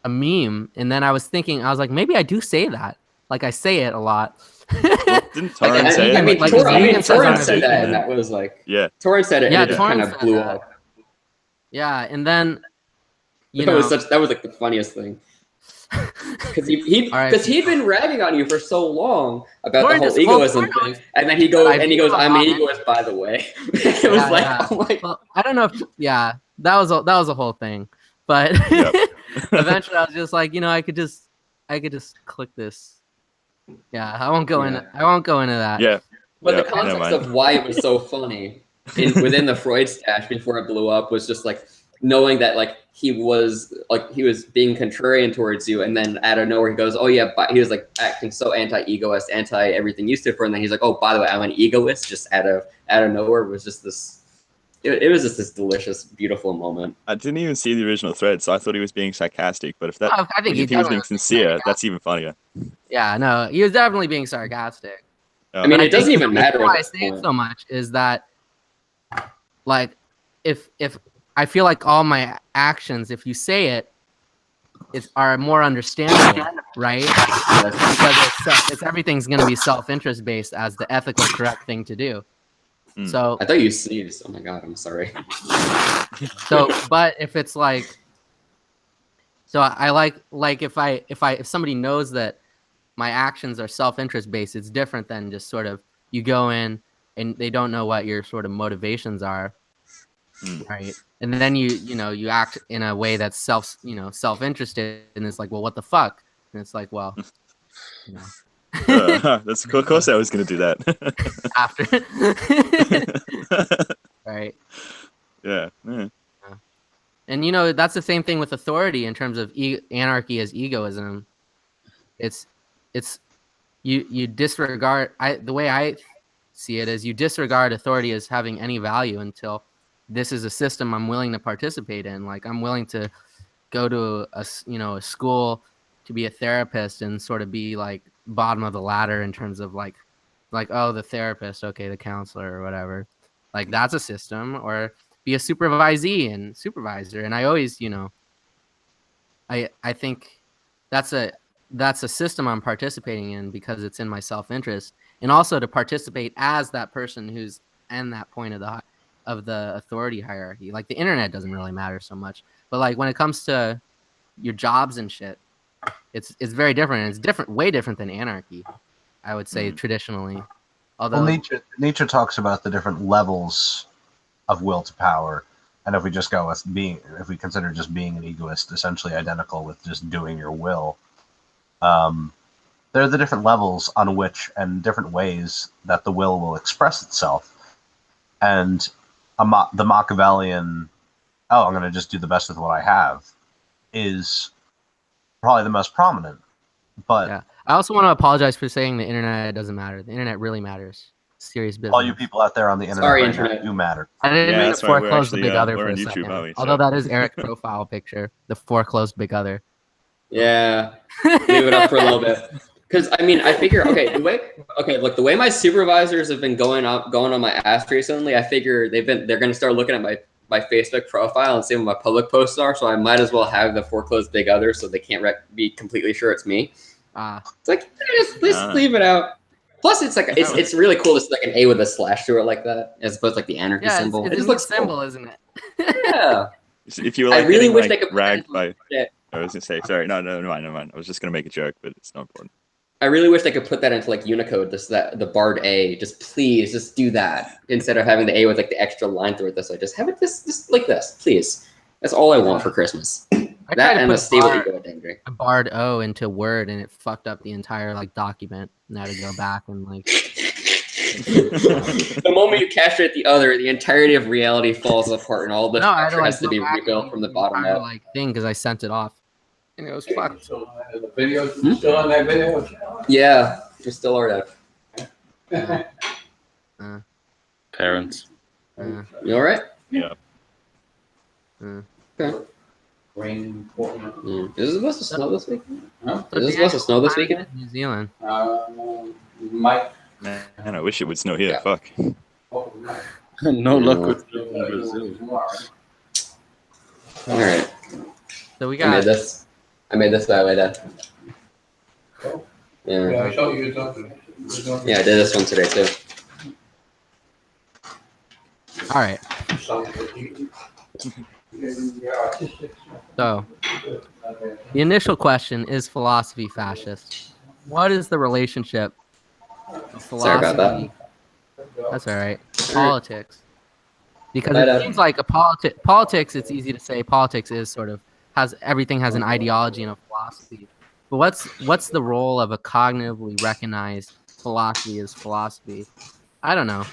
a meme? And then I was like, maybe I do say that. Like I say it a lot. Well, didn't Torrent say it? Torrent said that, and that was like, Torrent said it, and it kind of blew up. Yeah, and then that was like the funniest thing. Because he'd been ragging on you for so long about the whole egoism thing, and then he goes, I'm an egoist, by the way. It was oh my. Well, I don't know if that was a whole thing, but eventually I was just like, I could just click this. Yeah, I won't go into that. Yeah. But the context of why it was so funny within the Freud stash before it blew up was just like knowing that like he was being contrarian towards you, and then out of nowhere he goes, oh yeah, but he was like acting so anti-egoist, anti everything you stood for, and then he's like, oh, by the way, I'm an egoist, just out of nowhere. It was just this. It was just this delicious, beautiful moment. I didn't even see the original thread, so I thought he was being sarcastic. But if he was being sincere, that's even funnier. Yeah, no, he was definitely being sarcastic. I mean, it doesn't even matter. Why I say it so much is that, like, if I feel like all my actions, if you say it, are more understandable, right? Because it's everything's going to be self-interest based as the ethical correct thing to do. So I thought you sneezed. Oh my god, I'm sorry. So, but if it's like, so I like if somebody knows that my actions are self-interest based. It's different than just sort of you go in and they don't know what your sort of motivations are, right? And then you act in a way that's self-interested, and it's like, well, what the fuck? And it's like, well, you know, That's of course I was going to do that. after, right? Yeah. And that's the same thing with authority in terms of anarchy as egoism. It's you disregard. The way I see it is you disregard authority as having any value until this is a system I'm willing to participate in. Like I'm willing to go to a school to be a therapist and sort of be like bottom of the ladder in terms of like oh, the therapist, okay, the counselor or whatever. Like that's a system, or be a supervisee and supervisor. And I always, I think that's a system I'm participating in because it's in my self-interest, and also to participate as that person who's in that point of the authority hierarchy. Like the internet doesn't really matter so much, but like when it comes to your jobs and shit, it's very different. It's way different than anarchy, I would say, traditionally. Although Nietzsche talks about the different levels of will to power, and if we just go with if we consider just being an egoist essentially identical with just doing your will, there are the different levels on which and different ways that the will express itself. And the Machiavellian, I'm going to just do the best with what I have, is probably the most prominent. But yeah, I also want to apologize for saying the internet doesn't matter. The internet really matters. Serious business. all you people out there on the internet Sorry, right internet. now do matter. I didn't mean to that's right. foreclose the big other we're for a on YouTube, second. aren't we? Although So- that is Eric's profile picture, the foreclosed big other. Yeah, leave it up for a little bit. Because I figure, look, the way my supervisors have been going on my ass recently, I figure they're gonna start looking at my Facebook profile and see what my public posts are. So I might as well have the foreclosed big other, so they can't be completely sure it's me. It's like just leave it out. Plus, it's like it's really cool to see like an A with a slash through it like that, as opposed to like the anarchy symbol. It's It a just neat looks symbol, cool. isn't it? Yeah. If you were like I really getting, wish like, they could put that ragged into, by, yeah, I was gonna say, sorry, no, never mind. I was just gonna make a joke, but it's not important. I really wish they could put that into like Unicode, the barred A. Just please, just do that instead of having the A with like the extra line through it. This way, just have it this like this, please. That's all I want for Christmas. I tried That to and put a stable ego at a barred O into Word, and it fucked up the entire like document. Now to go back and like. The moment you castrate the other, the entirety of reality falls apart, and all the structure has to be rebuilt from the bottom up. Like thing because I sent it off, and it was fucked. The video, still on that video? Yeah, you still are that. Parents. You all right? Yeah. Okay. Rain, Portland. Is it supposed to snow this weekend? Huh? Is it supposed to snow this weekend? New Zealand. Mike. Man, I wish it would snow here. Yeah. Fuck. No luck with Brazil. All right. So we I made got. this. I made this by the way, Dad. Yeah, Yeah. I showed you something. Yeah, I did this one today too. All right. So the initial question is philosophy fascist? What is the relationship of Sorry about philosophy? That's all right. Politics. Because Right it up. seems like politics, it's easy to say politics is sort of everything has an ideology and a philosophy. But what's the role of a cognitively recognized philosophy as philosophy? I don't know.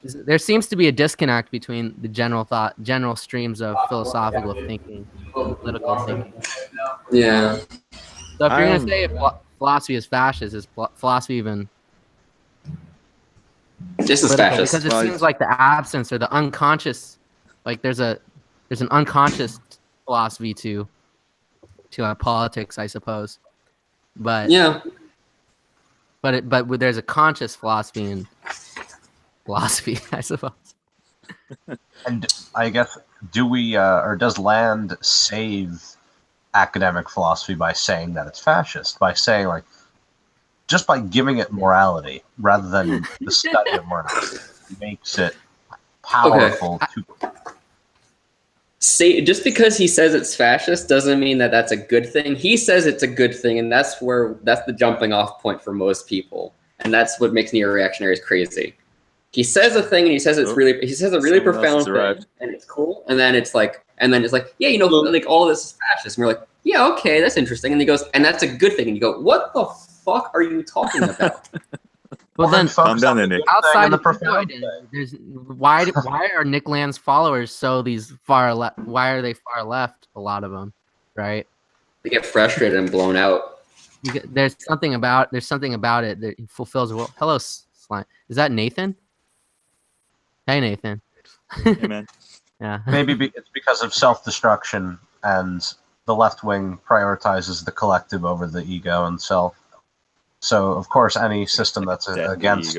There seems to be a disconnect between the general streams of philosophical thinking and political thinking. Yeah. So if you're going to say philosophy is fascist, is philosophy even Just as political? fascist. Because it seems like the absence or the unconscious, like there's an unconscious philosophy to politics, I suppose. But Yeah. but there's a conscious philosophy in philosophy, I suppose. And I guess, do we, or does Land save academic philosophy by saying that it's fascist? By saying, like, just by giving it morality rather than the study of morality makes it powerful to. say just because he says it's fascist doesn't mean that that's a good thing. He says it's a good thing, and that's the jumping off point for most people, and that's what makes neo-reactionaries crazy. He says a thing, and he says a really profound thing, and it's cool, and then it's like, yeah, you know, like all of this is fascist, and we're like, yeah, okay, that's interesting, and he goes, and that's a good thing, and you go, what the fuck are you talking about? Well, then calm down there, Nick. outside of Freud, there's why are Nick Land's followers so far left? Why are they far left? A lot of them, right? They get frustrated and blown out. There's something about it that fulfills the role. Hello, Slime. Is that Nathan? Hey, Nathan. Hey, man. Yeah. Maybe it's because of self-destruction, and the left wing prioritizes the collective over the ego and self. So, of course, any system that's against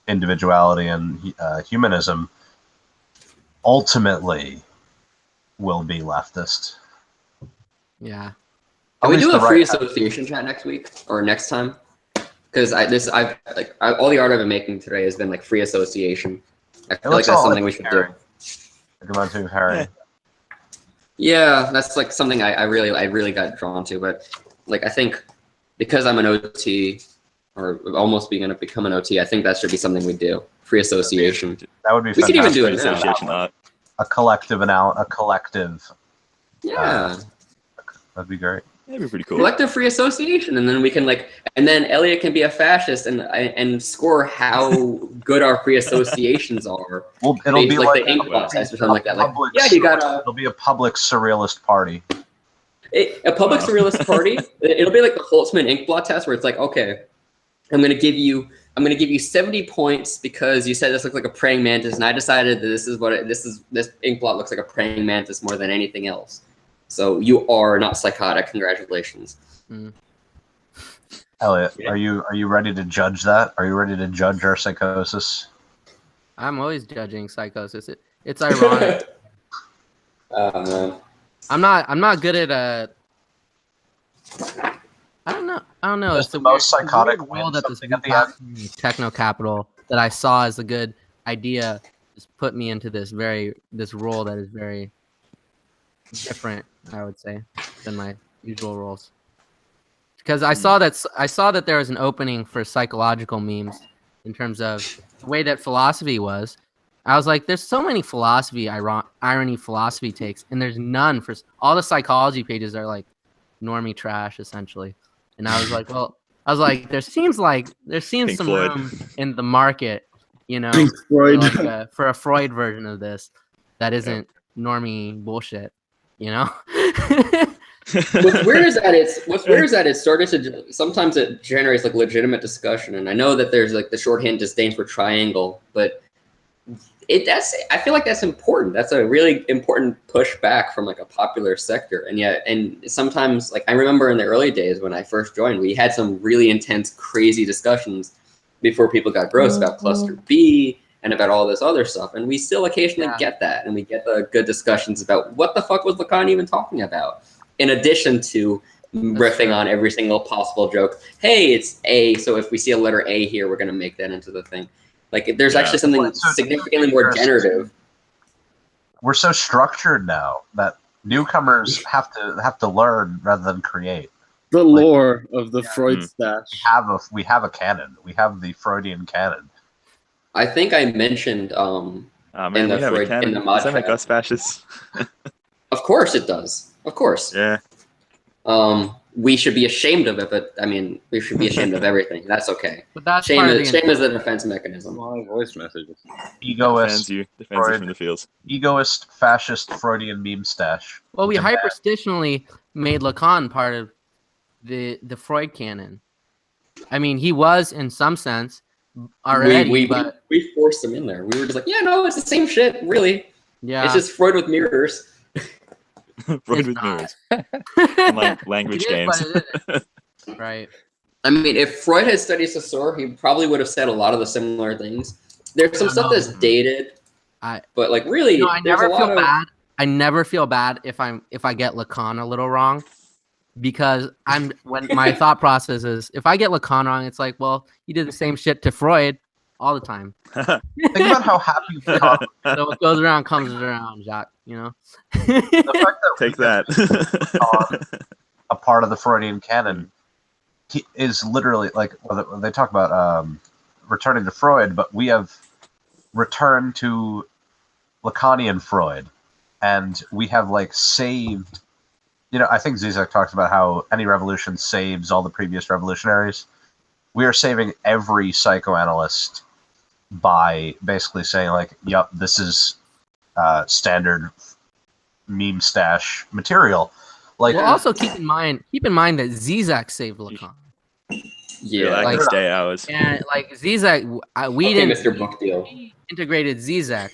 individuality and humanism ultimately will be leftist. Yeah. Can we do a free association chat next week or next time? Because all the art I've been making today has been like free association. I feel like that's something we should do. Harry. Yeah, that's like something I really got drawn to, but like I think because I'm an OT or almost going to become an OT, I think that should be something we do. Free association. That would be fantastic. We could even do it association now. A collective Yeah. That'd be great. That'd be pretty cool. Collective free association, and then we can and then Elliot can be a fascist and score how good our free associations are. Well, it'll be like the ink blot test or something like that. Like, yeah, you got It'll be a public surrealist party. A public surrealist party. It'll be like the Holtzman ink blot test, where it's like, okay, I'm gonna give you 70 points because you said this looked like a praying mantis, and I decided that this ink blot looks like a praying mantis more than anything else. So you are not psychotic. Congratulations. Elliot, are you ready to judge that? Are you ready to judge our psychosis? I'm always judging psychosis. It's ironic. Man. I'm not good at I don't know. It's the most psychotic world that this techno capital that I saw as a good idea just put me into this role that is very different, I would say, than my usual roles. Because I saw that there was an opening for psychological memes in terms of the way that philosophy was. I was like, there's so many irony philosophy takes, and there's none for all the psychology pages are like normie trash essentially. And I was like, there seems Pink some Floyd. room in the market, you know, Pink Floyd. for a Freud version of this that isn't normie bullshit, you know. What's weird is that it started to sometimes it generates like legitimate discussion, and I know that there's like the shorthand disdain for triangle, but I feel like that's important. That's a really important pushback from like a popular sector, and sometimes like I remember in the early days when I first joined, we had some really intense, crazy discussions before people got gross about cluster B and about all this other stuff, and we still occasionally get that, and we get the good discussions about what the fuck was Lacan even talking about. In addition to riffing on every single possible joke. Hey, it's A, so if we see a letter A here, we're going to make that into the thing. Like, there's actually something significantly more generative. We're so structured now that newcomers have to learn rather than create. The lore of the Freud stash. We have a canon. We have the Freudian canon. I think I mentioned man, in the we have a Freud canon. in the mod Does that make chat. us fascists? Of course it does. Of course. Yeah. We should be ashamed of it, but I mean, we should be ashamed of everything. That's okay. But that's Shame part of is a defense mechanism. My voice messages. Egoist, Defends you Freud. from the fields. Egoist, fascist, Freudian meme stash. Well, we Demand. hyperstitionally made Lacan part of the Freud canon. I mean, he was in some sense already, but we forced him in there. We were just like, yeah, no, it's the same shit, really. yeah, It's just Freud with mirrors. Freud with mirrors. And like language It is games. what it is. Right. I mean, if Freud had studied Saussure, he probably would have said a lot of the similar things. There's some stuff that's dated, but like really, No, I there's never a lot feel of- bad. I never feel bad if I get Lacan a little wrong, because when my thought process is if I get Lacan wrong, it's like, well, you did the same shit to Freud all the time. Think about how happy we are. So what goes around comes around, Jacques. You know. The fact that Take that. a part of the Freudian canon is literally like when they talk about returning to Freud, but we have returned to Lacanian Freud, and we have like saved. You know, I think Zizek talks about how any revolution saves all the previous revolutionaries. We are saving every psychoanalyst by basically saying like, "Yep, this is standard meme stash material." Like, Well, also keep in mind that Zizek saved Lacan. Yeah, like like- day hours. And like Zizek, we okay, didn't Mr. Book Deal. we integrated Zizek.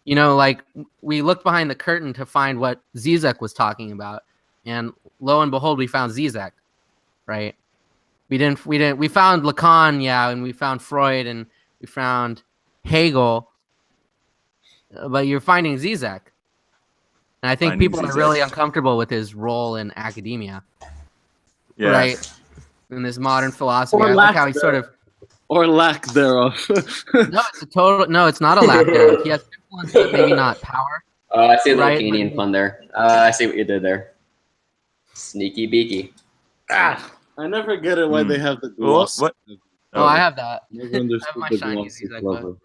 You know, like we looked behind the curtain to find what Zizek was talking about, and lo and behold, we found Zizek, right? We found Lacan, yeah, and we found Freud, and we found Hegel, but you're finding Zizek. And I think Finding people are Zizek. really uncomfortable with his role in academia, Yeah. right? In this modern philosophy, Or I like lack how he sort of Or lack thereof. no, it's not a lack thereof. He has influence, but maybe not power. I see a little Right, Lacanian but- pun there. I see what you did there. Sneaky beaky. I never get it why Hmm. they have the Well, gloss. what? Oh, I have that. Never understood my the shiny glossy Zizek clever.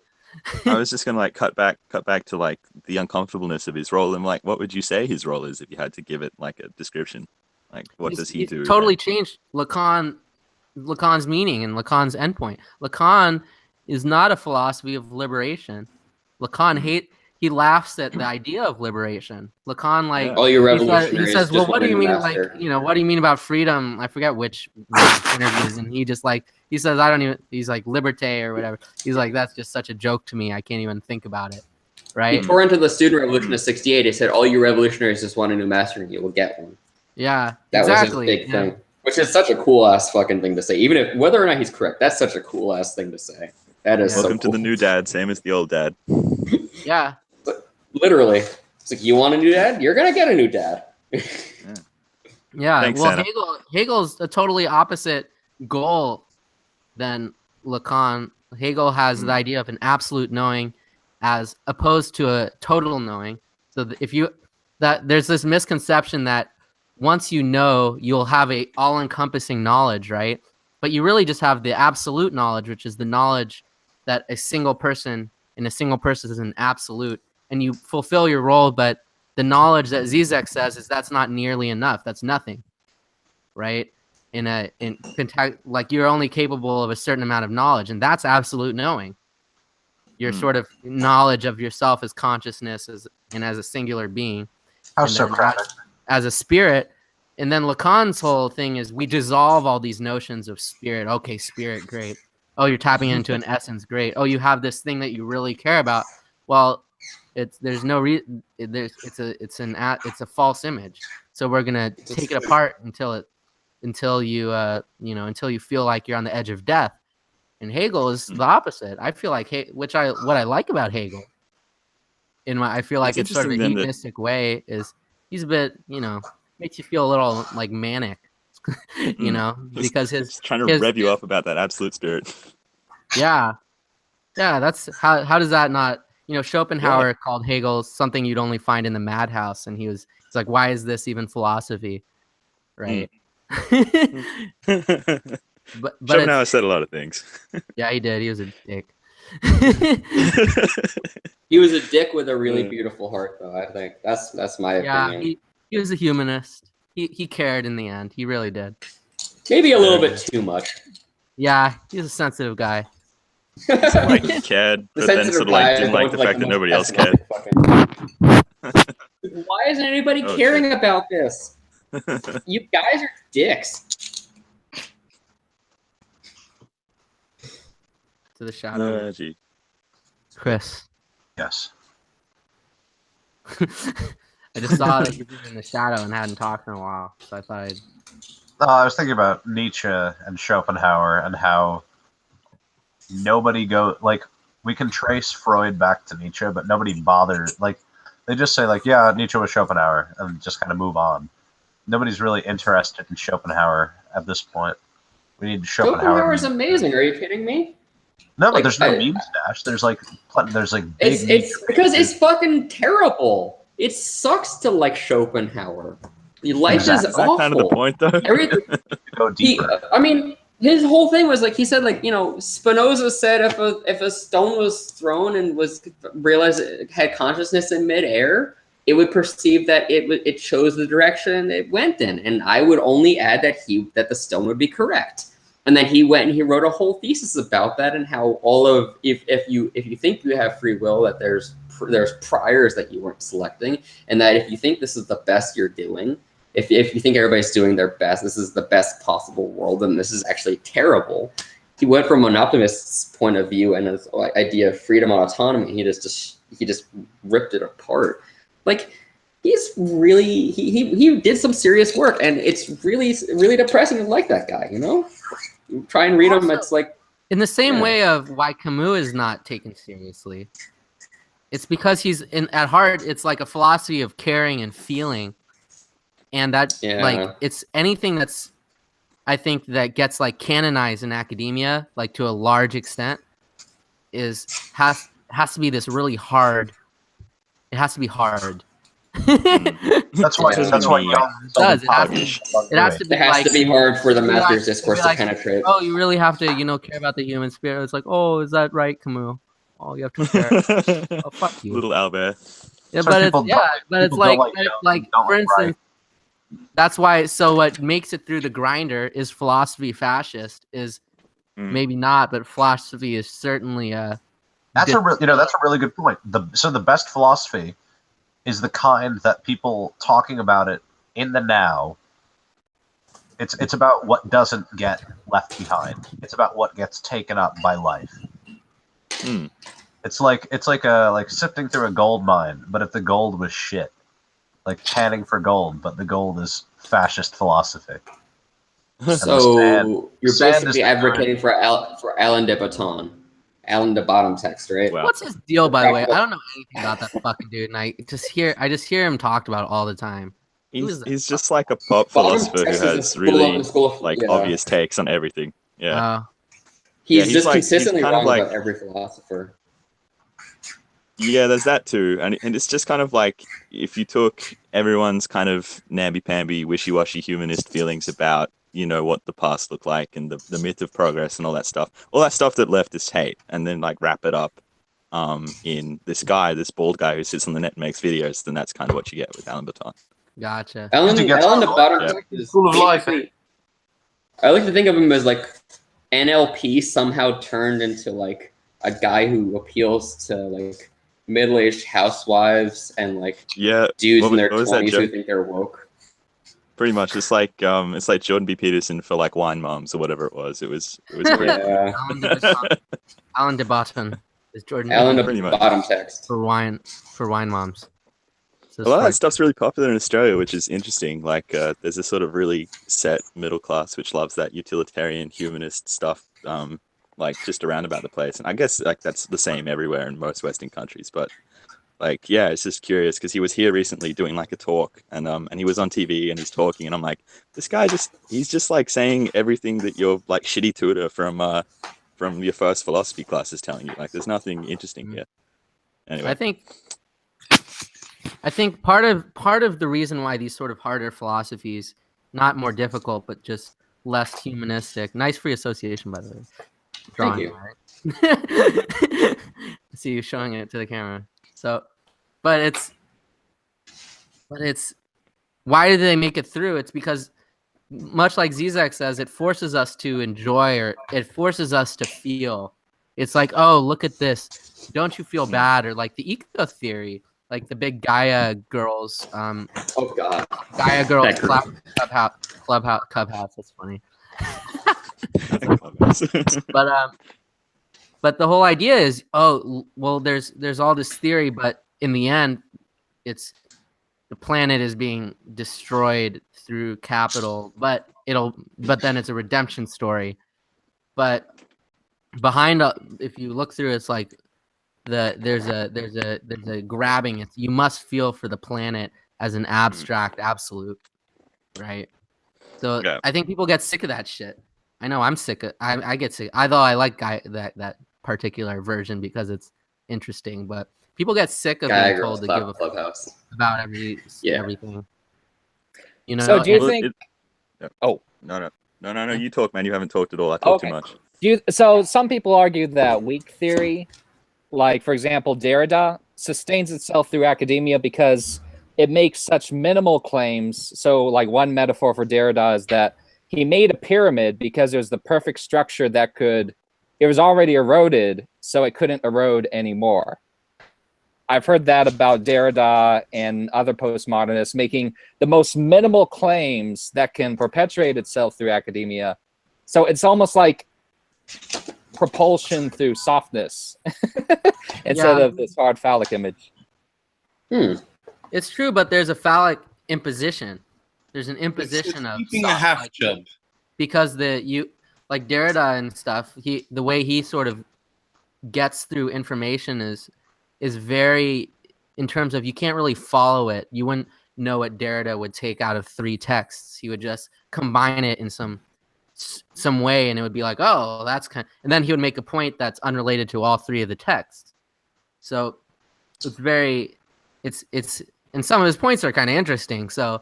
I was just gonna like cut back to like the uncomfortableness of his role, and like, what would you say his role is if you had to give it like a description? Like, what does he He's do? Totally changed Lacan's meaning and Lacan's endpoint. Lacan is not a philosophy of liberation. Lacan he laughs at the idea of liberation. Lacan like Yeah. All you he revolutionaries. says, well, just what do want a you new mean, master. like, you know, what do you mean about freedom? I forget which interviews, and he just like he says, I don't even. He's like liberté or whatever. He's like, that's just such a joke to me. I can't even think about it. He Right? tore into the student revolution of '68. He said, "All you revolutionaries just want a new master, and you will get one." Yeah. That exactly. was his big yeah. thing, which is such a cool ass fucking thing to say. Even if whether or not he's correct, that's such a cool ass thing to say. That is Welcome so cool. to the new dad, same as the old dad. Yeah. Literally, it's like you want a new dad, you're gonna get a new dad. Yeah, Thanks, well, Anna. Hegel's a totally opposite goal than Lacan. Hegel has the idea of an absolute knowing, as opposed to a total knowing. So there's this misconception that once you know, you'll have a all-encompassing knowledge, right? But you really just have the absolute knowledge, which is the knowledge that a single person is an absolute, and you fulfill your role, but the knowledge that Zizek says is that's not nearly enough. That's nothing, right? Like you're only capable of a certain amount of knowledge, and that's absolute knowing. Your sort of knowledge of yourself as consciousness and as a singular being, how and then Socratic. as a spirit. And then Lacan's whole thing is we dissolve all these notions of spirit. Okay, spirit, great. Oh, you're tapping into an essence, great. Oh, you have this thing that you really care about. Well, it's a false image. So we're gonna take it apart until you feel like you're on the edge of death. And Hegel is the opposite. I feel like what I like about Hegel, I feel like It's it's sort of a interesting then that- hedonistic way, is he's a bit, makes you feel a little like manic, because Just trying to rev you up about that absolute spirit. yeah, that's how does that not, Schopenhauer called Hegel something you'd only find in the madhouse, and he's like, why is this even philosophy, right? but Schopenhauer said a lot of things. yeah, he did. He was a dick. He was a dick with a really beautiful heart, though. I think that's my Yeah, opinion. he was a humanist. He cared in the end. He really did. Maybe a little bit too much. Yeah, he's a sensitive guy. Like he cared, The but then sensitive sort of like guy didn't going like the to, fact that most nobody else cared. pessimistic fucking- Why isn't anybody Oh, caring about this? You guys are dicks. To the shadow. Gee. Chris. Yes. I just saw that you were in the shadow and hadn't talked in a while, so I thought I'd... No, I was thinking about Nietzsche and Schopenhauer and how nobody we can trace Freud back to Nietzsche, but nobody bothered. Like, they just say, like, yeah, Nietzsche was Schopenhauer, and just kind of move on. Nobody's really interested in Schopenhauer at this point. We need Schopenhauer. Schopenhauer is amazing. Are you kidding me? No, but Like, there's no meme stash. There's like big. It's because it's fucking terrible. It sucks to like Schopenhauer. Life Exactly. is Is that awful. kind of the point, though? Everything. Go deeper. I mean, his whole thing was like he said, like, you know, Spinoza said if a stone was thrown and was realized it had consciousness in midair, it would perceive that it chose the direction it went in. And I would only add that the stone would be correct. And then he went and he wrote a whole thesis about that and how all of if you think you have free will, that there's priors that you weren't selecting, and that if you think this is the best you're doing, if you think everybody's doing their best, this is the best possible world, and this is actually terrible. He went from an optimist's point of view and his idea of freedom and autonomy. He just ripped it apart. Like, he's really he did some serious work, and it's really depressing to like that guy. You know, you try and read him. It's like in the same Yeah. way of why Camus is not taken seriously. It's because at heart, it's like a philosophy of caring and feeling. And that, like, it's anything that's, I think, that gets like canonized in academia, like to a large extent, has to be this really hard. It has to be hard. That's why. Yeah. That's why It Young does. It has to be. it has to be hard for the master's discourse to like, penetrate. Oh, you really have to, care about the human spirit. It's like, oh, is that right, Camus? Oh, you have to care. Oh, fuck you. Little Albert. Yeah, So but people it's don't- but it's people don't like, like don't for like instance, that's why. So what makes it through the grinder is philosophy fascist? Is maybe not, but philosophy is certainly That's a really good point. The best philosophy is the kind that people talking about it in the now. It's about what doesn't get left behind. It's about what gets taken up by life. It's like sifting through a gold mine, but if the gold was shit, like panning for gold, but the gold is fascist philosophy. So you're sand basically is advocating for Alain de Botton, Alain de Bottom text, right? Wow. What's his deal, by the way? I don't know anything about that fucking dude, and I just hear him talked about all the time. He's just like a pop Bottom philosopher who text is a has school really of- like yeah. obvious takes on everything. Yeah. He's he's just like- he's consistently kind of wrong like- about every philosopher. Yeah, there's that too. And it's just kind of like if you took everyone's kind of namby-pamby, wishy-washy humanist feelings about, what the past looked like and the myth of progress and all that stuff that leftists hate, and then like wrap it up in this bald guy who sits on the net and makes videos, then that's kind of what you get with Alain Botton. Gotcha. Alain de Bottom Yeah. text is Full of life, basically- I like to think of him as like NLP somehow turned into like a guy who appeals to like middle-aged housewives and like Yeah, dudes what in their was that 20s who joke? think they're woke. Pretty much. It's like Jordan B. Peterson for like wine moms or whatever it was. It was great. Yeah. Alain de Botton is Jordan. Alain de Pretty much. Bottom text. for wine moms. So A lot of that stuff's really popular in Australia, which is interesting. Like, there's a sort of really set middle class which loves that utilitarian humanist stuff, like just around about the place. And I guess like that's the same everywhere in most Western countries. But like, yeah, it's just curious because he was here recently doing like a talk, and he was on TV and he's talking, and I'm like, this guy he's just like saying everything that your like shitty tutor from your first philosophy class is telling you. Like, there's nothing interesting here. Anyway, I think part of the reason why these sort of harder philosophies, not more difficult, but just less humanistic. Nice free association, by the way. Thank you. Right? I see you showing it to the camera. So, but it's why do they make it through? It's because, much like Zizek says, it forces us to enjoy, or it forces us to feel. It's like, oh, look at this. Don't you feel bad? Or like the eco theory, like the big Gaia girls. Oh God. Gaia girls That group. club house. That's funny. But the whole idea is, oh, well, there's all this theory, but in the end, it's the planet is being destroyed through capital, but then it's a redemption story. But behind, if you look through, it's like there's a grabbing. You must feel for the planet as an abstract absolute, right? So Yeah. I think people get sick of that shit. I know I'm sick of. I get sick. Although I like that particular version because it's interesting, but people get sick of being Guy told girls to give a clubhouse. about Yeah. everything. You know. So do you Well, think? Oh, no. You talk, man. You haven't talked at all. I talk too Okay. much. So some people argue that weak theory, like for example Derrida, sustains itself through academia because it makes such minimal claims. So like one metaphor for Derrida is that he made a pyramid because it was the perfect structure that it was already eroded, so it couldn't erode anymore. I've heard that about Derrida and other postmodernists making the most minimal claims that can perpetuate itself through academia. So it's almost like propulsion through softness instead of this hard phallic image. It's true, but there's a phallic imposition. There's an imposition of keeping a half chub. because like Derrida and stuff. The way he sort of gets through information is very, in terms of you can't really follow it. You wouldn't know what Derrida would take out of 3 texts. He would just combine it in some way, and it would be like, oh, that's and then he would make a point that's unrelated to all 3 of the texts. So it's and some of his points are kind of interesting. So,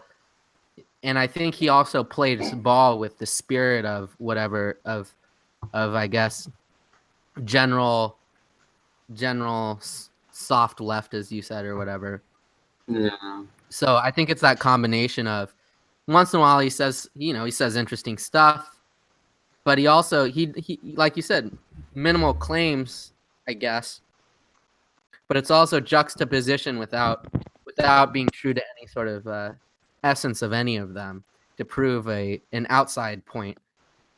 and I think he also played his ball with the spirit of whatever of I guess general soft left, as you said, or whatever. Yeah. So I think it's that combination of once in a while he says interesting stuff, but he also he like you said, minimal claims, I guess, but it's also juxtaposition without being true to any sort of essence of any of them to prove an outside point,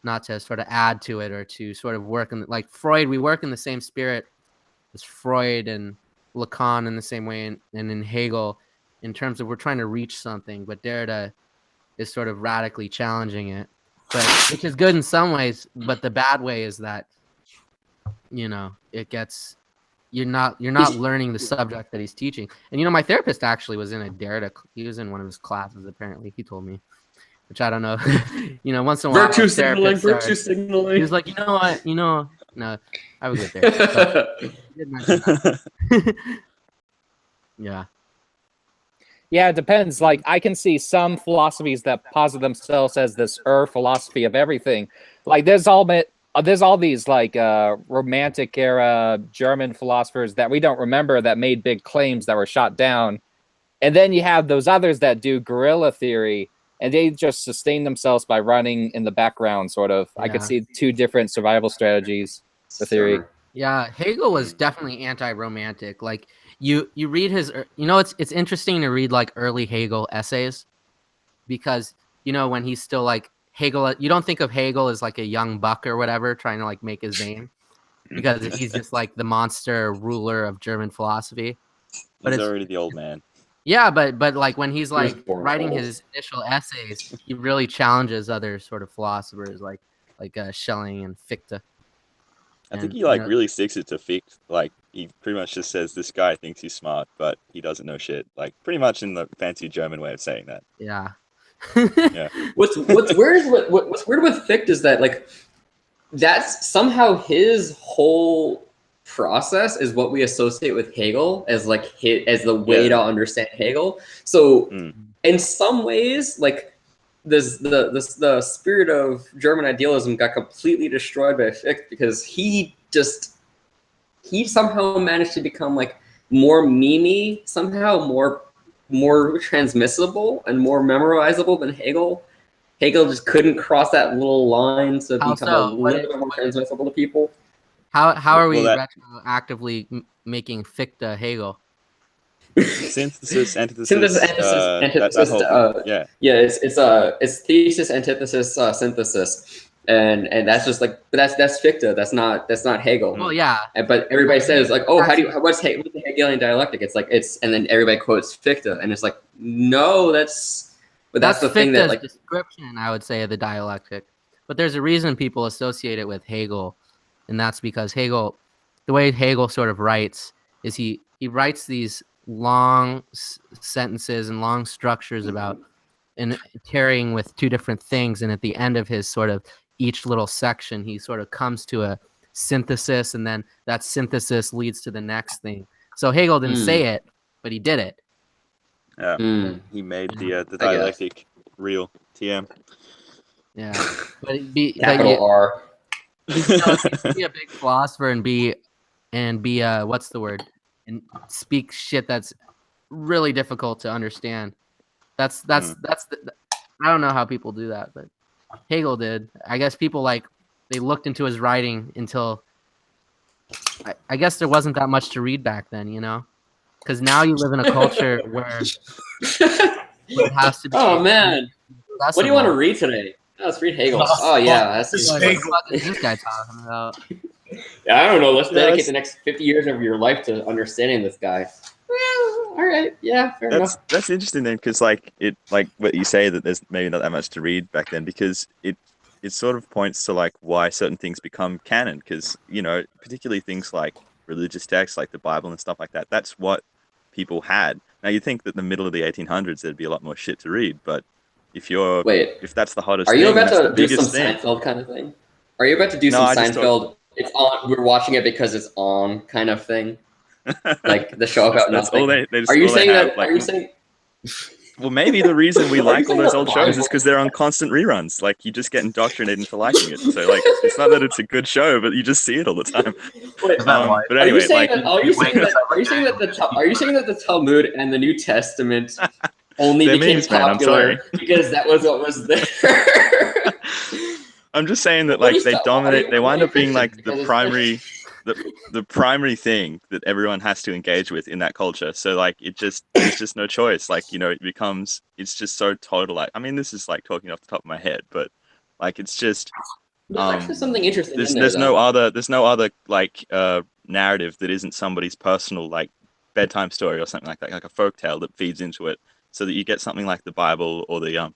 not to sort of add to it or to sort of work in like Freud. We work in the same spirit as Freud and Lacan in the same way, and in Hegel, in terms of we're trying to reach something, but Derrida is sort of radically challenging it, but which is good in some ways, but the bad way is that it gets you're not learning the subject that he's teaching. And my therapist actually was in a Derrida. He was in one of his classes, apparently. He told me, which I don't know. Once in a while, Virtue signaling. He was like, you know what? No, I was good there. Yeah. Yeah, it depends. Like I can see some philosophies that posit themselves as this philosophy of everything. Like there's all these like romantic era German philosophers that we don't remember that made big claims that were shot down. And then you have those others that do guerrilla theory, and they just sustain themselves by running in the background, sort of. Yeah. I could see 2 different survival strategies for theory. Yeah, Hegel was definitely anti-romantic. Like you read his, it's interesting to read like early Hegel essays, because when he's still like Hegel, you don't think of Hegel as like a young buck or whatever trying to like make his name, because he's just like the monster ruler of German philosophy. But he's already the old man. Yeah, but like when he's like writing his initial essays, he really challenges other sort of philosophers like Schelling and Fichte. I think he really sticks it to Fichte. Like he pretty much just says this guy thinks he's smart, but he doesn't know shit. Like pretty much in the fancy German way of saying that. Yeah. Yeah. What's weird with Fichte is that like that's somehow his whole process is what we associate with Hegel as like as the way to understand Hegel. So in some ways, like the spirit of German idealism got completely destroyed by Fichte, because he somehow managed to become like more memey, somehow more transmissible and more memorizable than Hegel. Hegel just couldn't cross that little line to become a little bit more transmissible to people. How are we retroactively making Fichte Hegel? Synthesis, antithesis, antithesis. It's thesis, antithesis, synthesis, and that's just like, but that's Fichte. That's not Hegel. Well, yeah. But everybody says like, oh, what's the Hegelian dialectic? It's like and then everybody quotes Fichte, and it's like, no, that's the Fichte's thing that like description, I would say, of the dialectic. But there's a reason people associate it with Hegel, and that's because Hegel, the way Hegel sort of writes is he writes these long sentences and long structures about and tarrying with 2 different things, and at the end of his sort of each little section, he sort of comes to a synthesis, and then that synthesis leads to the next thing. So Hegel didn't say it, but he did it. He made the I guess. dialectic real. TM. Yeah, but it'd be Capital R. to be a big philosopher and be what's the word, and speak shit that's really difficult to understand. That's I don't know how people do that, but Hegel did. I guess people they looked into his writing until I guess there wasn't that much to read back then, you know, because now you live in a culture where it has to be. Oh man, what do you want to read today? Oh, let's read Hegel. Oh yeah, that's what the fuck is this guy talking about? Yeah, I don't know. Let's dedicate the next 50 years of your life to understanding this guy. Well, all right, yeah, fair enough. That's interesting then, because like what you say, that there's maybe not that much to read back then, because it sort of points to like why certain things become canon, because you know, particularly things like religious texts like the Bible and stuff like that. That's what people had. Now you'd think that in the middle of the 1800s there'd be a lot more shit to read, but if that's the hottest thing, are you about to do some Seinfeld kind of thing? Are you about to do some Seinfeld? It's on. We're watching it because it's on, kind of thing. Like the show about nothing. Are you saying that? Are you saying? Well, maybe the reason we like all those old shows is because they're on constant reruns. Like you just get indoctrinated into liking it. So like, it's not that it's a good show, but you just see it all the time. But anyway, are you saying that the Talmud and the New Testament only became popular because that was what was there? I'm just saying that like they dominate. They wind up being like the primary. The primary thing that everyone has to engage with in that culture. So like there's just no choice. Like, you know, it's just so total. Like, I mean, this is like talking off the top of my head, but like it's just there's actually something interesting. There's no other like narrative that isn't somebody's personal like bedtime story or something like that, like a folktale that feeds into it, so that you get something like the Bible or the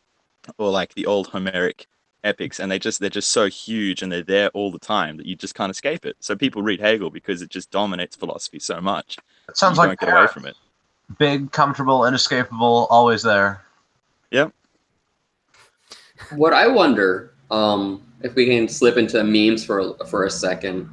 or like the old Homeric epics, and they're just so huge and they're there all the time that you just can't escape it. So people read Hegel because it just dominates philosophy so much. It sounds you like don't get away from it. Big, comfortable, inescapable, always there. Yep. What I wonder, if we can slip into memes for a second,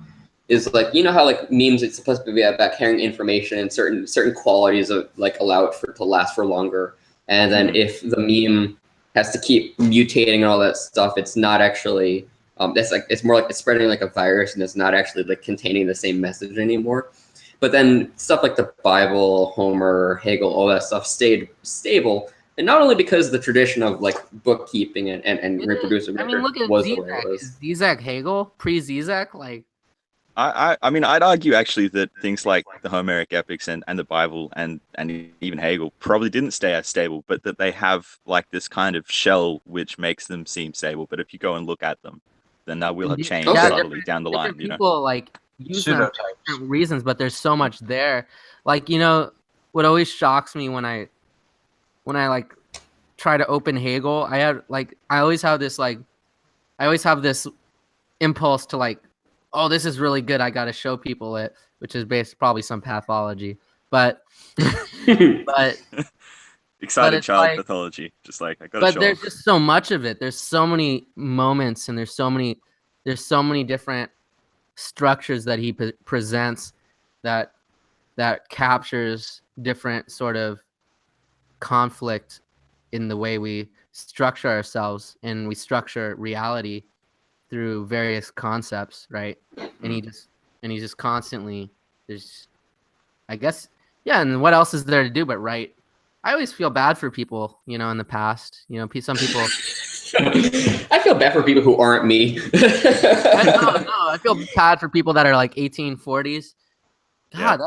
is like, you know how like memes, it's supposed to be about carrying information and certain qualities of like allow it to last for longer, and then if the meme has to keep mutating and all that stuff, it's not actually it's more like it's spreading like a virus, and it's not actually like containing the same message anymore. But then stuff like the Bible, Homer, Hegel, all that stuff stayed stable, and not only because the tradition of like bookkeeping and reproducing look at was Zizek. the way it was. Is Zizek Hegel pre-Zizek? Like, I mean, I'd argue actually that things like the Homeric epics and the Bible and even Hegel probably didn't stay as stable, but that they have like this kind of shell which makes them seem stable. But if you go and look at them, then that will have changed subtly down the line. You know, people like use them for different reasons, but there's so much there. Like, you know, what always shocks me when I like try to open Hegel, I always have this impulse to like, oh, this is really good, I got to show people it, which is probably some pathology, but excited child pathology, just like I got to show. But there's just so much of it. There's so many moments, and there's so many different structures that he presents that captures different sort of conflict in the way we structure ourselves and we structure reality through various concepts, right? And he just constantly, there's, I guess, yeah. And what else is there to do but write? I always feel bad for people, you know, in the past. You know, some people. I feel bad for people who aren't me. I feel bad for people that are like 1840s. God,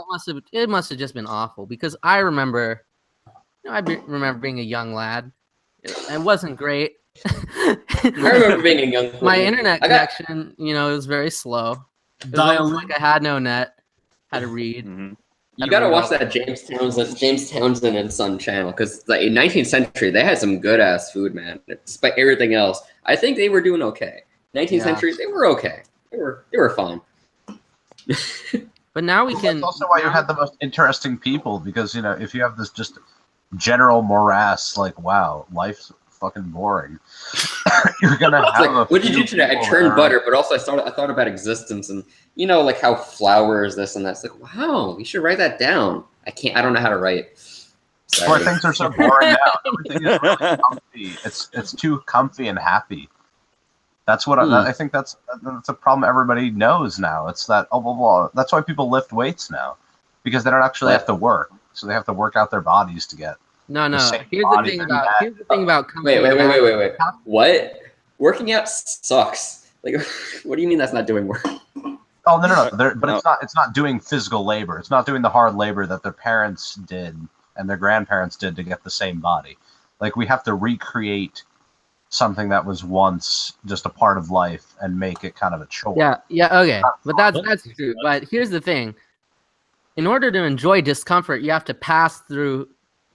it must have just been awful, because I remember, you know, remember being a young lad. It wasn't great. I remember being a young. My internet connection, you know, it was very slow. It was like I had no net. Had to read. Mm-hmm. You gotta watch that James Townsend and Son channel, because like in 19th century they had some good ass food, man. Despite everything else, I think they were doing okay. 19th century, they were okay. They were fine. But now we can. That's also why you had the most interesting people, because, you know, if you have this just general morass, like, wow, life's fucking boring. You're gonna It's have like, what did you do today? I churned butter, but also I thought about existence and like how flour is this and that. It's like, wow, you should write that down. I don't know how to write. That's why Sorry. things are so boring now. Everything is really comfy. It's too comfy and happy. That's what I think. That's a problem everybody knows now. It's that blah, blah, blah. That's why people lift weights now, because they don't actually have to work, so they have to work out their bodies to get. No. same Here's body the thing about Wait. What? Working out sucks. Like, what do you mean that's not doing work? Oh no. But it's not doing physical labor. It's not doing the hard labor that their parents did and their grandparents did to get the same body. Like, we have to recreate something that was once just a part of life and make it kind of a chore. Yeah, okay. But that's true. But here's the thing. In order to enjoy discomfort, you have to pass through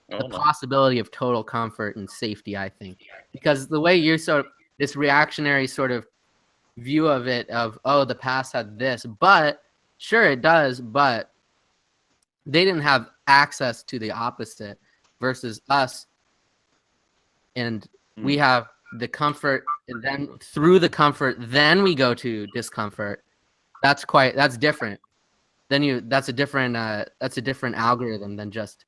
the possibility of total comfort and safety, I think. Because the way you're this reactionary sort of view of it of, oh, the past had this, but sure it does, but they didn't have access to the opposite versus us. And we have the comfort, and then through the comfort, then we go to discomfort. That's different. That's a different algorithm than just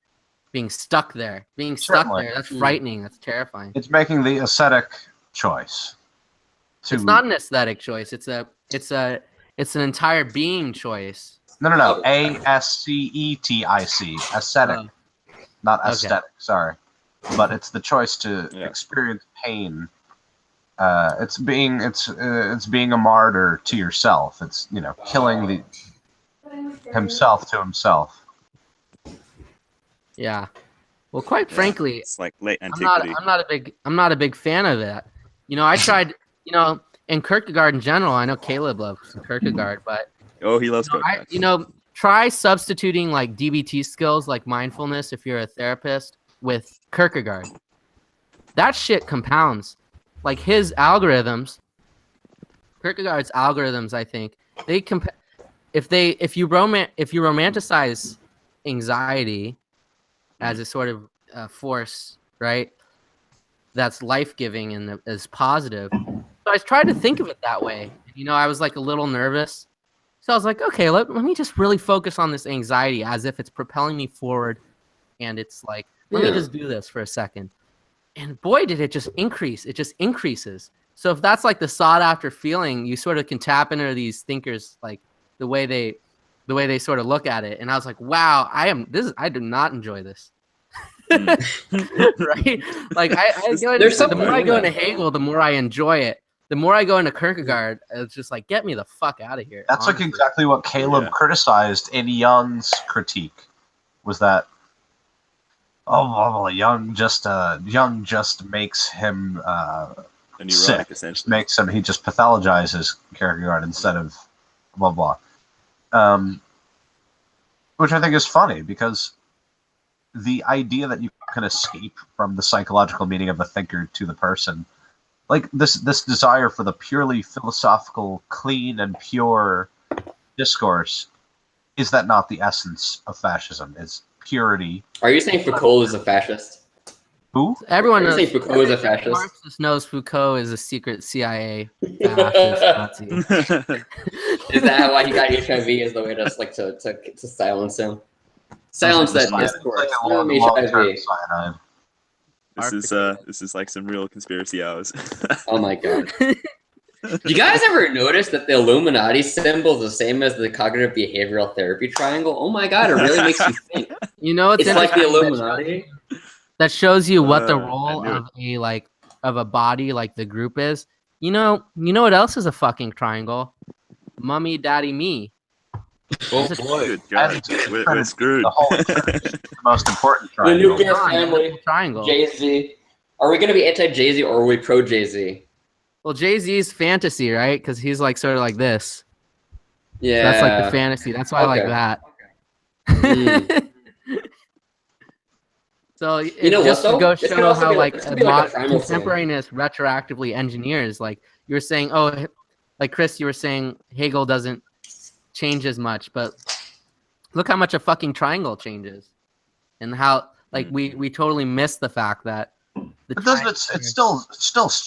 being stuck there. Certainly. There, that's frightening. That's terrifying. It's making the aesthetic choice. It's not an aesthetic choice. It's an entire being choice. No. ASCETIC. Aesthetic. Not aesthetic, sorry. But it's the choice to experience pain. It's being a martyr to yourself. It's killing himself to himself. Yeah. Well, quite frankly, it's like late antiquity. I'm not a big fan of that. I tried. In Kierkegaard in general, I know Caleb loves Kierkegaard, but he loves Kierkegaard. Try substituting like DBT skills like mindfulness if you're a therapist with Kierkegaard. That shit compounds. Like his algorithms, Kierkegaard's algorithms, I think if you romanticize anxiety as a sort of force, right? That's life-giving and is positive. So I tried to think of it that way. I was like a little nervous. So I was like, okay, let me just really focus on this anxiety as if it's propelling me forward. And it's like, let me just do this for a second. And boy, did it just increase. It just increases. So if that's like the sought after feeling, you sort of can tap into these thinkers, like the way they sort of look at it. And I was like, wow, I do not enjoy this. Right? Like the more I go into Hegel, the more I enjoy it. The more I go into Kierkegaard, it's just like, get me the fuck out of here. That's honestly. Like exactly what Caleb criticized in Jung's critique, was that Jung just makes him sick. Essentially, he just pathologizes Kierkegaard instead of blah blah. Which I think is funny, because the idea that you can escape from the psychological meaning of the thinker to the person, like this desire for the purely philosophical, clean and pure discourse, is that not the essence of fascism? Is purity. Are you saying Foucault is a fascist? Who? Everyone knows Foucault is a fascist. Marxist knows Foucault is a secret CIA fascist Nazi. Is that why he got HIV? Is the way to silence him? Silence that discourse. HIV. This is like some real conspiracy hours. Oh my god. You guys ever notice that the Illuminati symbol is the same as the cognitive behavioral therapy triangle? Oh my god, it really makes you think. It's like the Illuminati. That shows you what the role of a body like the group is. You know what else is a fucking triangle? Mummy, daddy, me. Oh boy, we're screwed. The most important triangle. The nuclear family triangle. Jay-Z. Are we going to be anti-Jay-Z or are we pro-Jay-Z? Well, Jay-Z's fantasy, right? Because he's like sort of like this. Yeah. So that's like the fantasy. That's why I like that. So just to go show how like contemporaneous retroactively engineers, like you were saying, like Chris, you were saying Hegel doesn't change as much, but look how much a fucking triangle changes, and how like we totally miss the fact that It doesn't. It still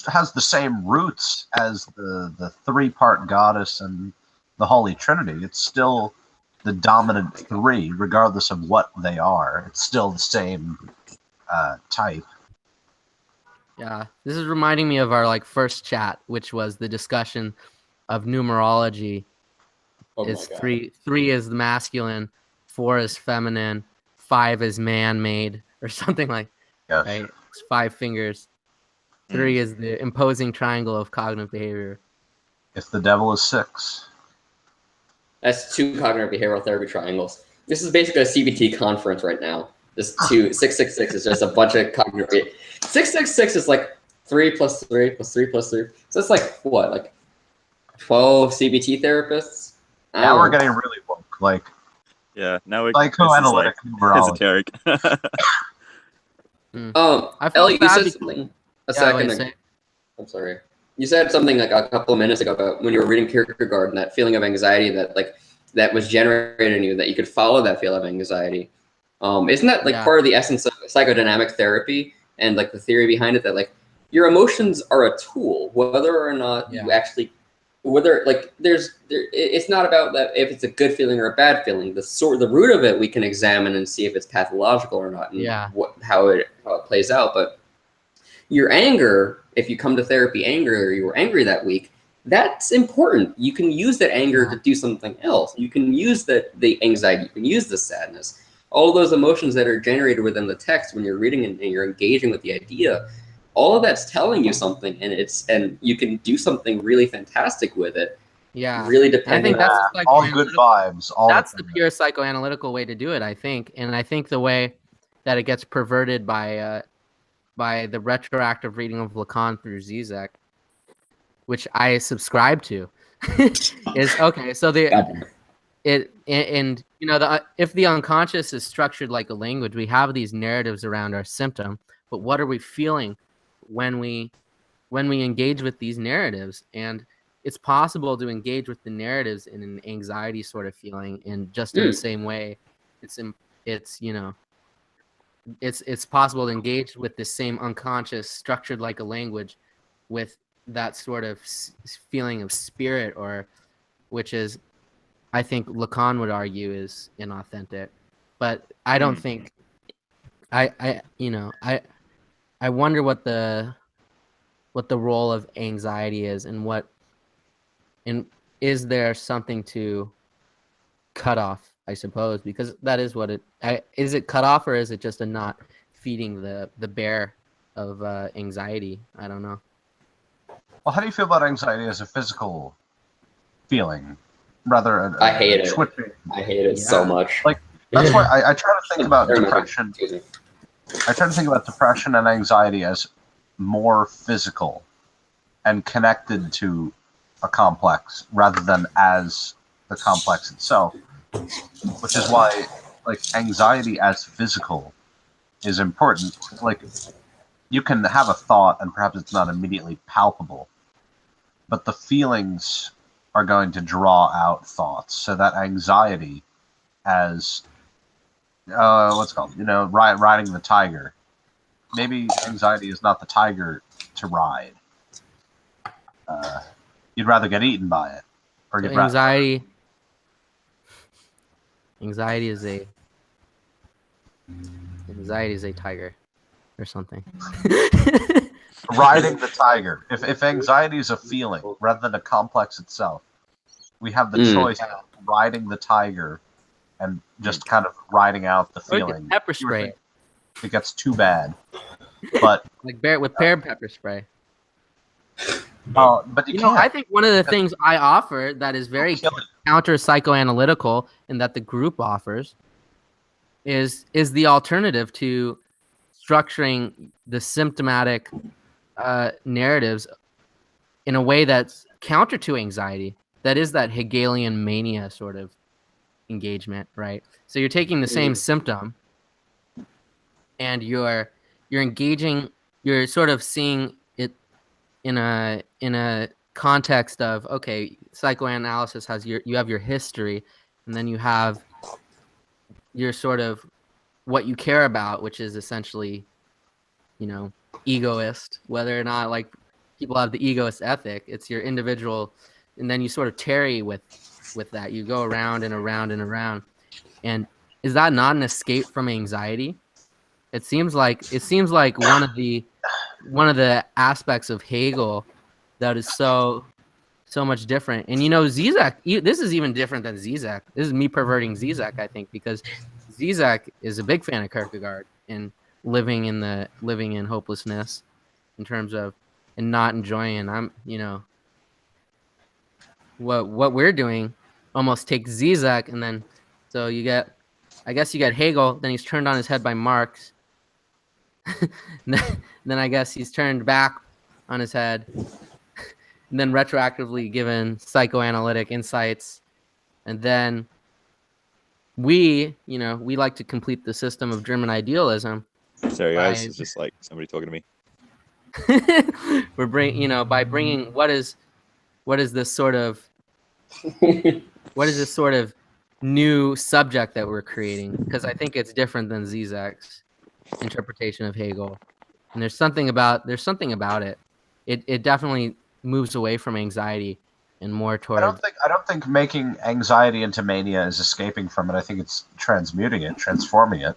has the same roots as the three-part goddess and the Holy Trinity. It's still the dominant three, regardless of what they are. It's still the same type. Yeah, this is reminding me of our like first chat, which was the discussion of numerology. Oh my Is God. three is the masculine, 4 is feminine, 5 is man-made, or something like. Yes. Right? It's 5 fingers. 3 is the imposing triangle of cognitive behavior. If the devil is 6. That's 2 cognitive behavioral therapy triangles. This is basically a CBT conference right now. This 666 is just a bunch of cognitive. 666 is like 3 plus 3 plus 3 plus 3. So it's like what, like 12 CBT therapists? Now we're getting really woke. Like, Yeah, now we're psychoanalytic numerology. esoteric. I felt Elliot, you bad said because- something a Yeah, second wait, ago. say- I'm sorry. You said something like a couple of minutes ago about when you were reading Kierkegaard and that feeling of anxiety that was generated in you, that you could follow that feeling of anxiety. Isn't that like Yeah. part of the essence of psychodynamic therapy and like the theory behind it, that like your emotions are a tool, whether or not you actually, whether like it's not about that if it's a good feeling or a bad feeling. The root of it we can examine and see if it's pathological or not, and how it plays out. But your anger, if you come to therapy angry or you were angry that week, that's important. You can use that anger to do something else. You can use the anxiety. You can use the sadness. All of those emotions that are generated within the text when you're reading and you're engaging with the idea, all of that's telling you something, and you can do something really fantastic with it. Yeah, Really I depending. think that's the all good vibes. That's the pure psychoanalytical way to do it, I think, and I think the way that it gets perverted by the retroactive reading of Lacan through Zizek, which I subscribe to, is okay. So and you know, if the unconscious is structured like a language, we have these narratives around our symptom, but what are we feeling when we engage with these narratives? And it's possible to engage with the narratives in an anxiety sort of feeling, and just in the same way, it's you know, it's possible to engage with the same unconscious structured like a language with that sort of feeling of spirit, or which is, I think Lacan would argue, is inauthentic. But I don't think I wonder what the role of anxiety is, and is there something to cut off, I suppose, because that is what is it cut off, or is it just a not feeding the bear of anxiety? I don't know. Well, how do you feel about anxiety as a physical feeling? Rather, I hate it. twitching. I hate it so much. Like, that's why I try to think about depression. I try to think about depression and anxiety as more physical and connected to a complex rather than as the complex itself, which is why like anxiety as physical is important. Like, you can have a thought and perhaps it's not immediately palpable, but the feelings are going to draw out thoughts. So that anxiety as what's it called, you know, riding the tiger. Maybe anxiety is not the tiger to ride. You'd rather get eaten by it, or So anxiety is a tiger or something. riding the tiger. If anxiety is a feeling rather than a complex itself, we have the choice of riding the tiger and just kind of riding out the feeling. Pepper spray. It gets too bad, but like pear pepper spray. but you know, can't. I think one of the things I offer that is very counter psychoanalytical, and that the group offers, is the alternative to structuring the symptomatic narratives in a way that's counter to anxiety. That is that Hegelian mania sort of engagement, right? So you're taking the same symptom, and you're engaging, you're sort of seeing it in a context of, okay, psychoanalysis has you have your history, and then you have your sort of what you care about, which is essentially, you know, egoist, whether or not like people have the egoist ethic. It's your individual, and then you sort of tarry with that. You go around and around and around. And is that not an escape from anxiety? It seems like one of the aspects of Hegel that is so much different. And Zizek, this is even different than Zizek. This is me perverting Zizek, I think, because Zizek is a big fan of Kierkegaard and living in hopelessness in terms of and not enjoying. What we're doing almost takes Zizek, and then so you get Hegel, then he's turned on his head by Marx. Then I guess he's turned back on his head, and then retroactively given psychoanalytic insights, and then we like to complete the system of German idealism. Sorry, guys, it's just like somebody talking to me. We're by bringing what is this sort of new subject that we're creating, because I think it's different than Zizek's interpretation of Hegel, and there's something about it. It definitely moves away from anxiety and more toward. I don't think making anxiety into mania is escaping from it. I think it's transmuting it, transforming it,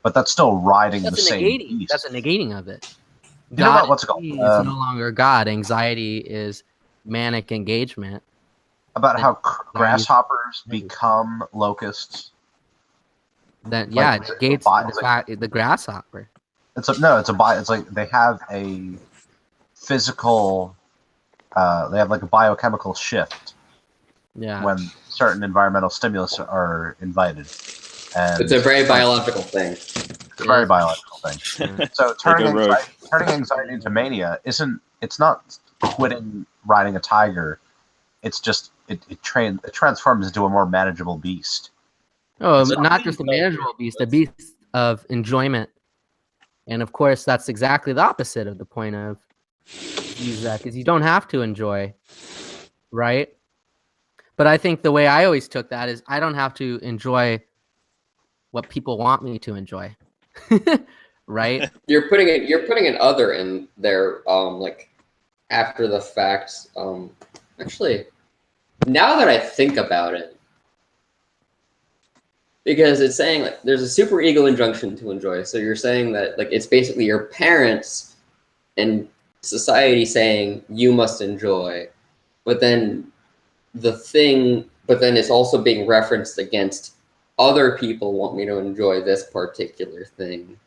but that's still riding the same beast. That's a negating of it. You know what's it called? Is no longer God. Anxiety is manic engagement. About how grasshoppers become locusts. That it negates the grasshopper. It's like they have a physical, they have like a biochemical shift. Yeah. When certain environmental stimulus are invited, and it's a very biological thing. It's a very biological thing. So turning anxiety into mania it's not quitting riding a tiger. It's just it transforms into a more manageable beast. Oh, not just a manageable beast, a beast of enjoyment. And of course, that's exactly the opposite of the point of Zizek, is you don't have to enjoy, right? But I think the way I always took that is I don't have to enjoy what people want me to enjoy, right? You're putting an other in there, like after the fact. Actually, now that I think about it, because it's saying like there's a super ego injunction to enjoy. So you're saying that like it's basically your parents and society saying you must enjoy, but then it's also being referenced against other people want me to enjoy this particular thing.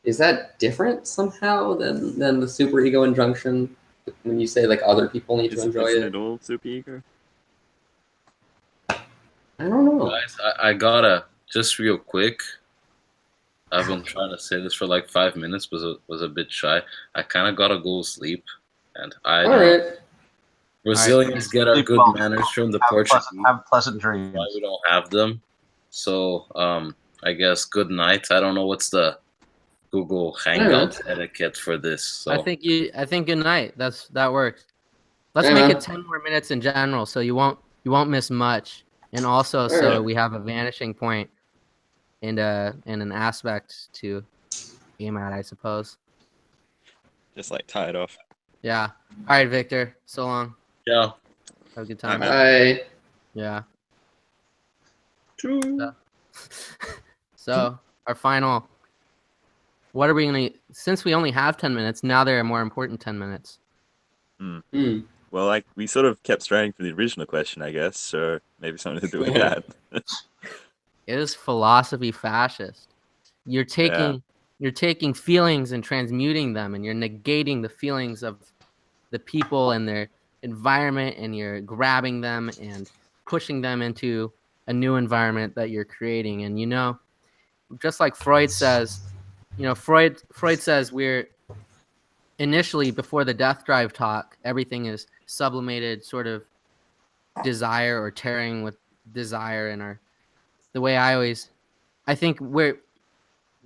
Is that different somehow than the super ego injunction when you say like other people need to enjoy it? Isn't it all super ego? I don't know. Guys, I gotta just real quick. I've been trying to say this for like 5 minutes, was a bit shy. I kind of gotta go sleep, and All right. Brazilians get our good manners from the Portuguese. Have pleasant dreams. Why we don't have them? So I guess good night. I don't know what's the Google Hangout etiquette for this. So I think good night. That works. Let's make it 10 more minutes in general, so you won't miss much, and also so we have a vanishing point and an aspect to aim at, I suppose. Just like tie it off. Yeah. All right, Victor. So long. yeah. Have a good time. Bye. Yeah. So our final. What are we gonna? Since we only have 10 minutes, now there are more important 10 minutes. Well, like we sort of kept straying from the original question, I guess. So maybe something to do with that. Is philosophy fascist? You're taking feelings and transmuting them, and you're negating the feelings of the people and their environment, and you're grabbing them and pushing them into a new environment that you're creating. And just like Freud says, Freud says we're initially, before the death drive talk, everything is sublimated sort of desire or tearing with desire, and the way I think we're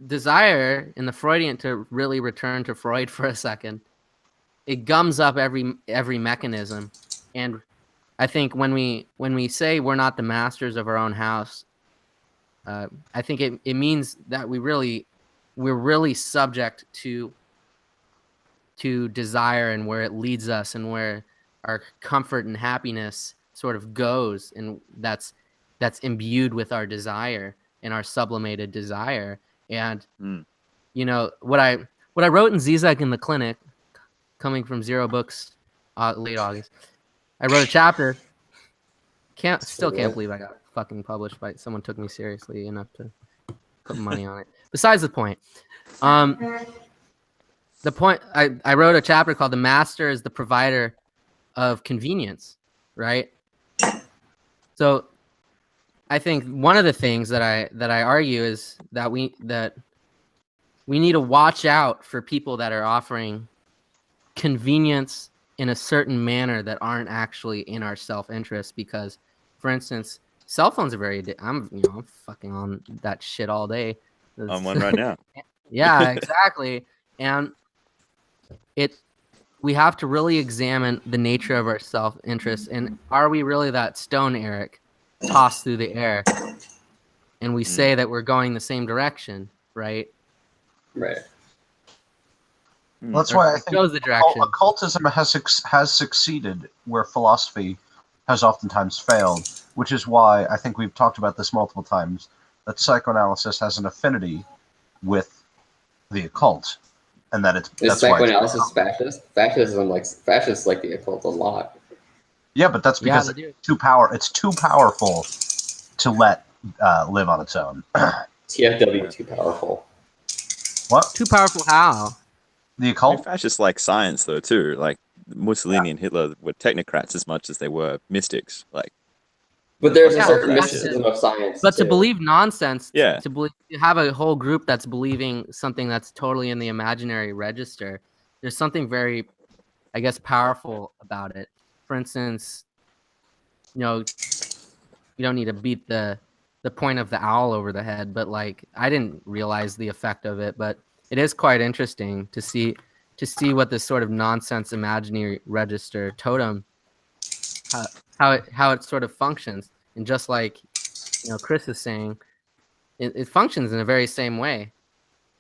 desire in the Freudian, to really return to Freud for a second, it gums up every mechanism. And I think when we say we're not the masters of our own house, I think it means that we're really subject to to desire and where it leads us and where our comfort and happiness sort of goes, and that's imbued with our desire and our sublimated desire. And you know what I wrote in Zizek in the Clinic, coming from Zero Books, late August. I wrote a chapter. Still can't believe I got fucking published by someone took me seriously enough to put money on it. Besides the point. The point, I wrote a chapter called "The Master is the Provider of Convenience," right? So I think one of the things that I argue is that we need to watch out for people that are offering convenience in a certain manner that aren't actually in our self-interest. Because, for instance, cell phones are very I'm fucking on that shit all day. I'm one right now. Yeah, exactly. And we have to really examine the nature of our self-interest, and are we really that stone, Eric, tossed through the air, and we say that we're going the same direction, right? Right. Well, that's why I think Goes the direction. occultism has succeeded where philosophy has oftentimes failed, which is why I think we've talked about this multiple times, that psychoanalysis has an affinity with the occult, and that Is psychoanalysis fascist? Fascists like the occult a lot. Yeah, but that's because it's too powerful to let live on its own. TFW too powerful. What? Too powerful how? The occult? I mean, fascists like science, though, too. Like, Mussolini and Hitler were technocrats as much as they were mystics. Like, but there's a certain mysticism of science. But to believe nonsense, yeah, to have a whole group that's believing something that's totally in the imaginary register, there's something very, I guess, powerful about it. For instance, you don't need to beat the point of the owl over the head, but like, I didn't realize the effect of it, but it is quite interesting to see what this sort of nonsense imaginary register totem, how it sort of functions. And just like Chris is saying, it functions in a very same way.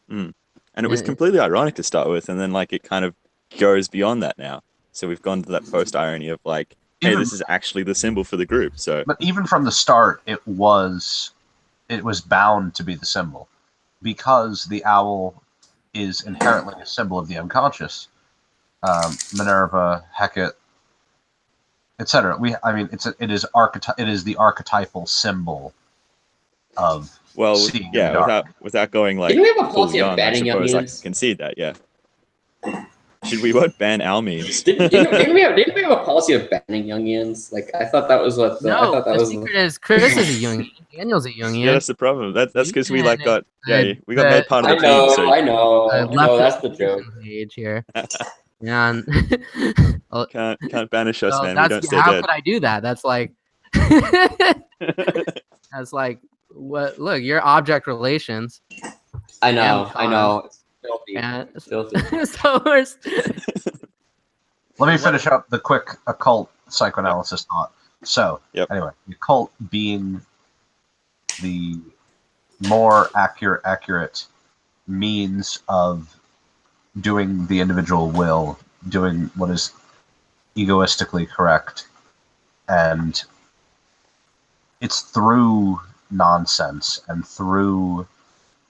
And it was completely ironic to start with, and then like it kind of goes beyond that now. So we've gone to that post irony of like, hey, this is actually the symbol for the group. So, but even from the start, it was bound to be the symbol, because the owl is inherently a symbol of the unconscious. Minerva, Hecate, etc. It is the archetypal symbol of seeing in the dark. without going like, didn't we have a policy of banning young I memes? concede that, yeah. Should we ban owl memes? Didn't we have a policy of banning Jungians? Like, I thought that was what. The secret is Chris is a Jungian. Daniel's a Jungian. Yeah, that's the problem. That's because we got made part of the team. So I know. That's the joke. Age here. And can't banish us, man. We don't stay how dead. could I do that? That's like what? Look, your object relations. I know. Filthy. So let me finish up the quick occult psychoanalysis thought. So, anyway, the occult being the more accurate means of doing the individual will, doing what is egoistically correct, and it's through nonsense and through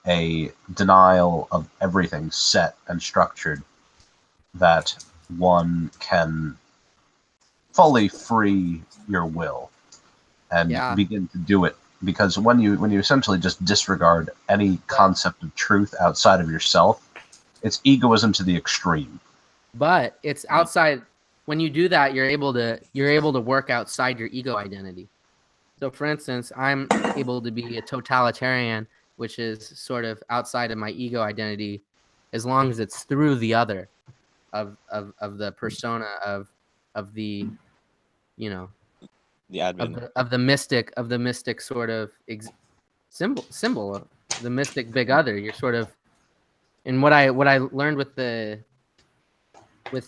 a denial of everything set and structured that one can fully free your will and begin to do it. Because when you essentially just disregard any concept of truth outside of yourself, it's egoism to the extreme. But it's outside. When you do that, you're able to work outside your ego identity. So, for instance, I'm able to be a totalitarian, which is sort of outside of my ego identity, as long as it's through the other, of the persona of the, the admin of the mystic sort of symbol of the mystic big other. You're sort of, and what I learned with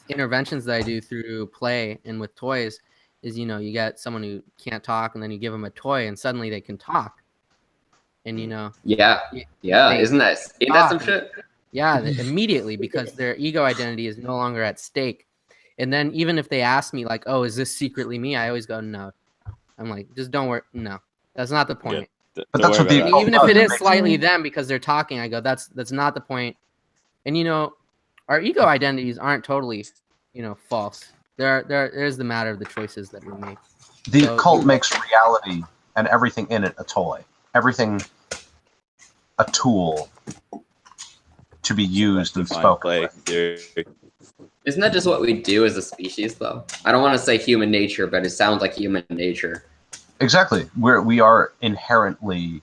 interventions that I do through play and with toys is, you get someone who can't talk, and then you give them a toy, and suddenly they can talk. And isn't that some shit? Yeah, immediately, because their ego identity is no longer at stake. And then even if they ask me like, "Oh, is this secretly me?" I always go, "No." I'm like, "Just don't worry. No, that's not the point." Don't But that's worry what the about And even if occult it is makes- slightly them because they're talking, I go, "That's not the point." And our ego identities aren't totally, false. There's the matter of the choices that we make. The So occult you- makes reality and everything in it a toy. Everything a tool to be used and Define spoken play with. theory. Isn't that just what we do as a species, though? I don't want to say human nature, but it sounds like human nature. Exactly. We are inherently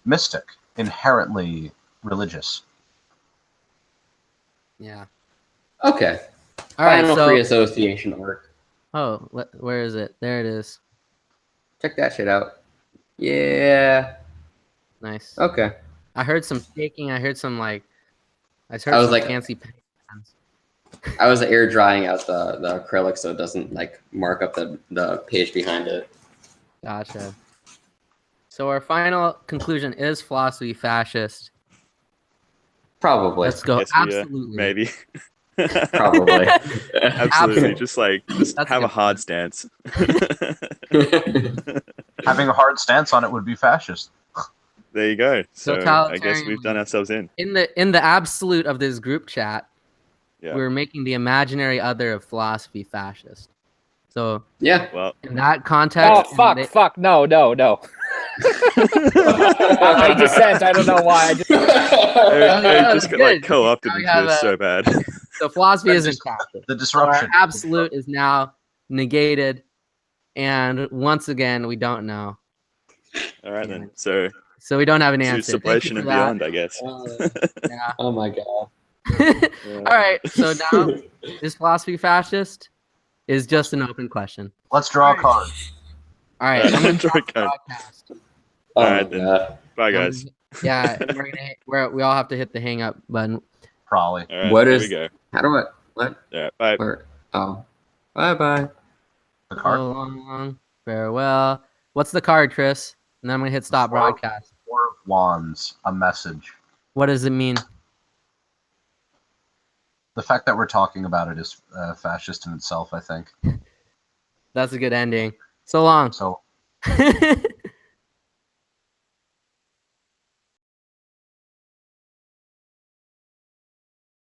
mystic, inherently religious. Yeah. Okay. All right. Final So, free association arc. where is it? There it is. Check that shit out. Yeah. Nice. Okay. I heard some shaking. I heard some I heard I was some like- fancy pens. I was air drying out the acrylic so it doesn't mark up the page behind it. Gotcha. So our final conclusion is philosophy fascist. Probably. Let's go. Yes, Absolutely. maybe. Probably. Absolutely. Just That's a have a good hard point. stance. Having a hard stance on it would be fascist. There you go. So I guess Totalitarian. we've done ourselves in. In the absolute of this group chat, Yeah. we're making the imaginary other of philosophy fascist. So Yeah. Well, in that Oh context, fuck! No. I dissent. I don't know why. I just, I just got good. co-opted Now we into have this a- so bad. so philosophy isn't fascist. The So our disruption. absolute is now negated, and once again, we don't know. All right then. So So we don't have an to answer. Thank you sublation for and that. beyond, I guess. Yeah. Oh my god. All right. So now, is philosophy fascist? Is just an open question. Let's draw a card. All right. I'm gonna Draw a stop the card. broadcast. Oh All my right, then. god. Bye, And guys. yeah, and we all have to hit the hang up button. Probably. All right. What here is- we go. How do I what? All right. Bye. Where? Oh. Bye bye. The card. So long, farewell. What's the card, Chris? And then I'm gonna hit stop Four. broadcast. Four of Wands. A message. What does it mean? The fact that we're talking about it is fascist in itself, I think. That's a good ending. So long. So Bye.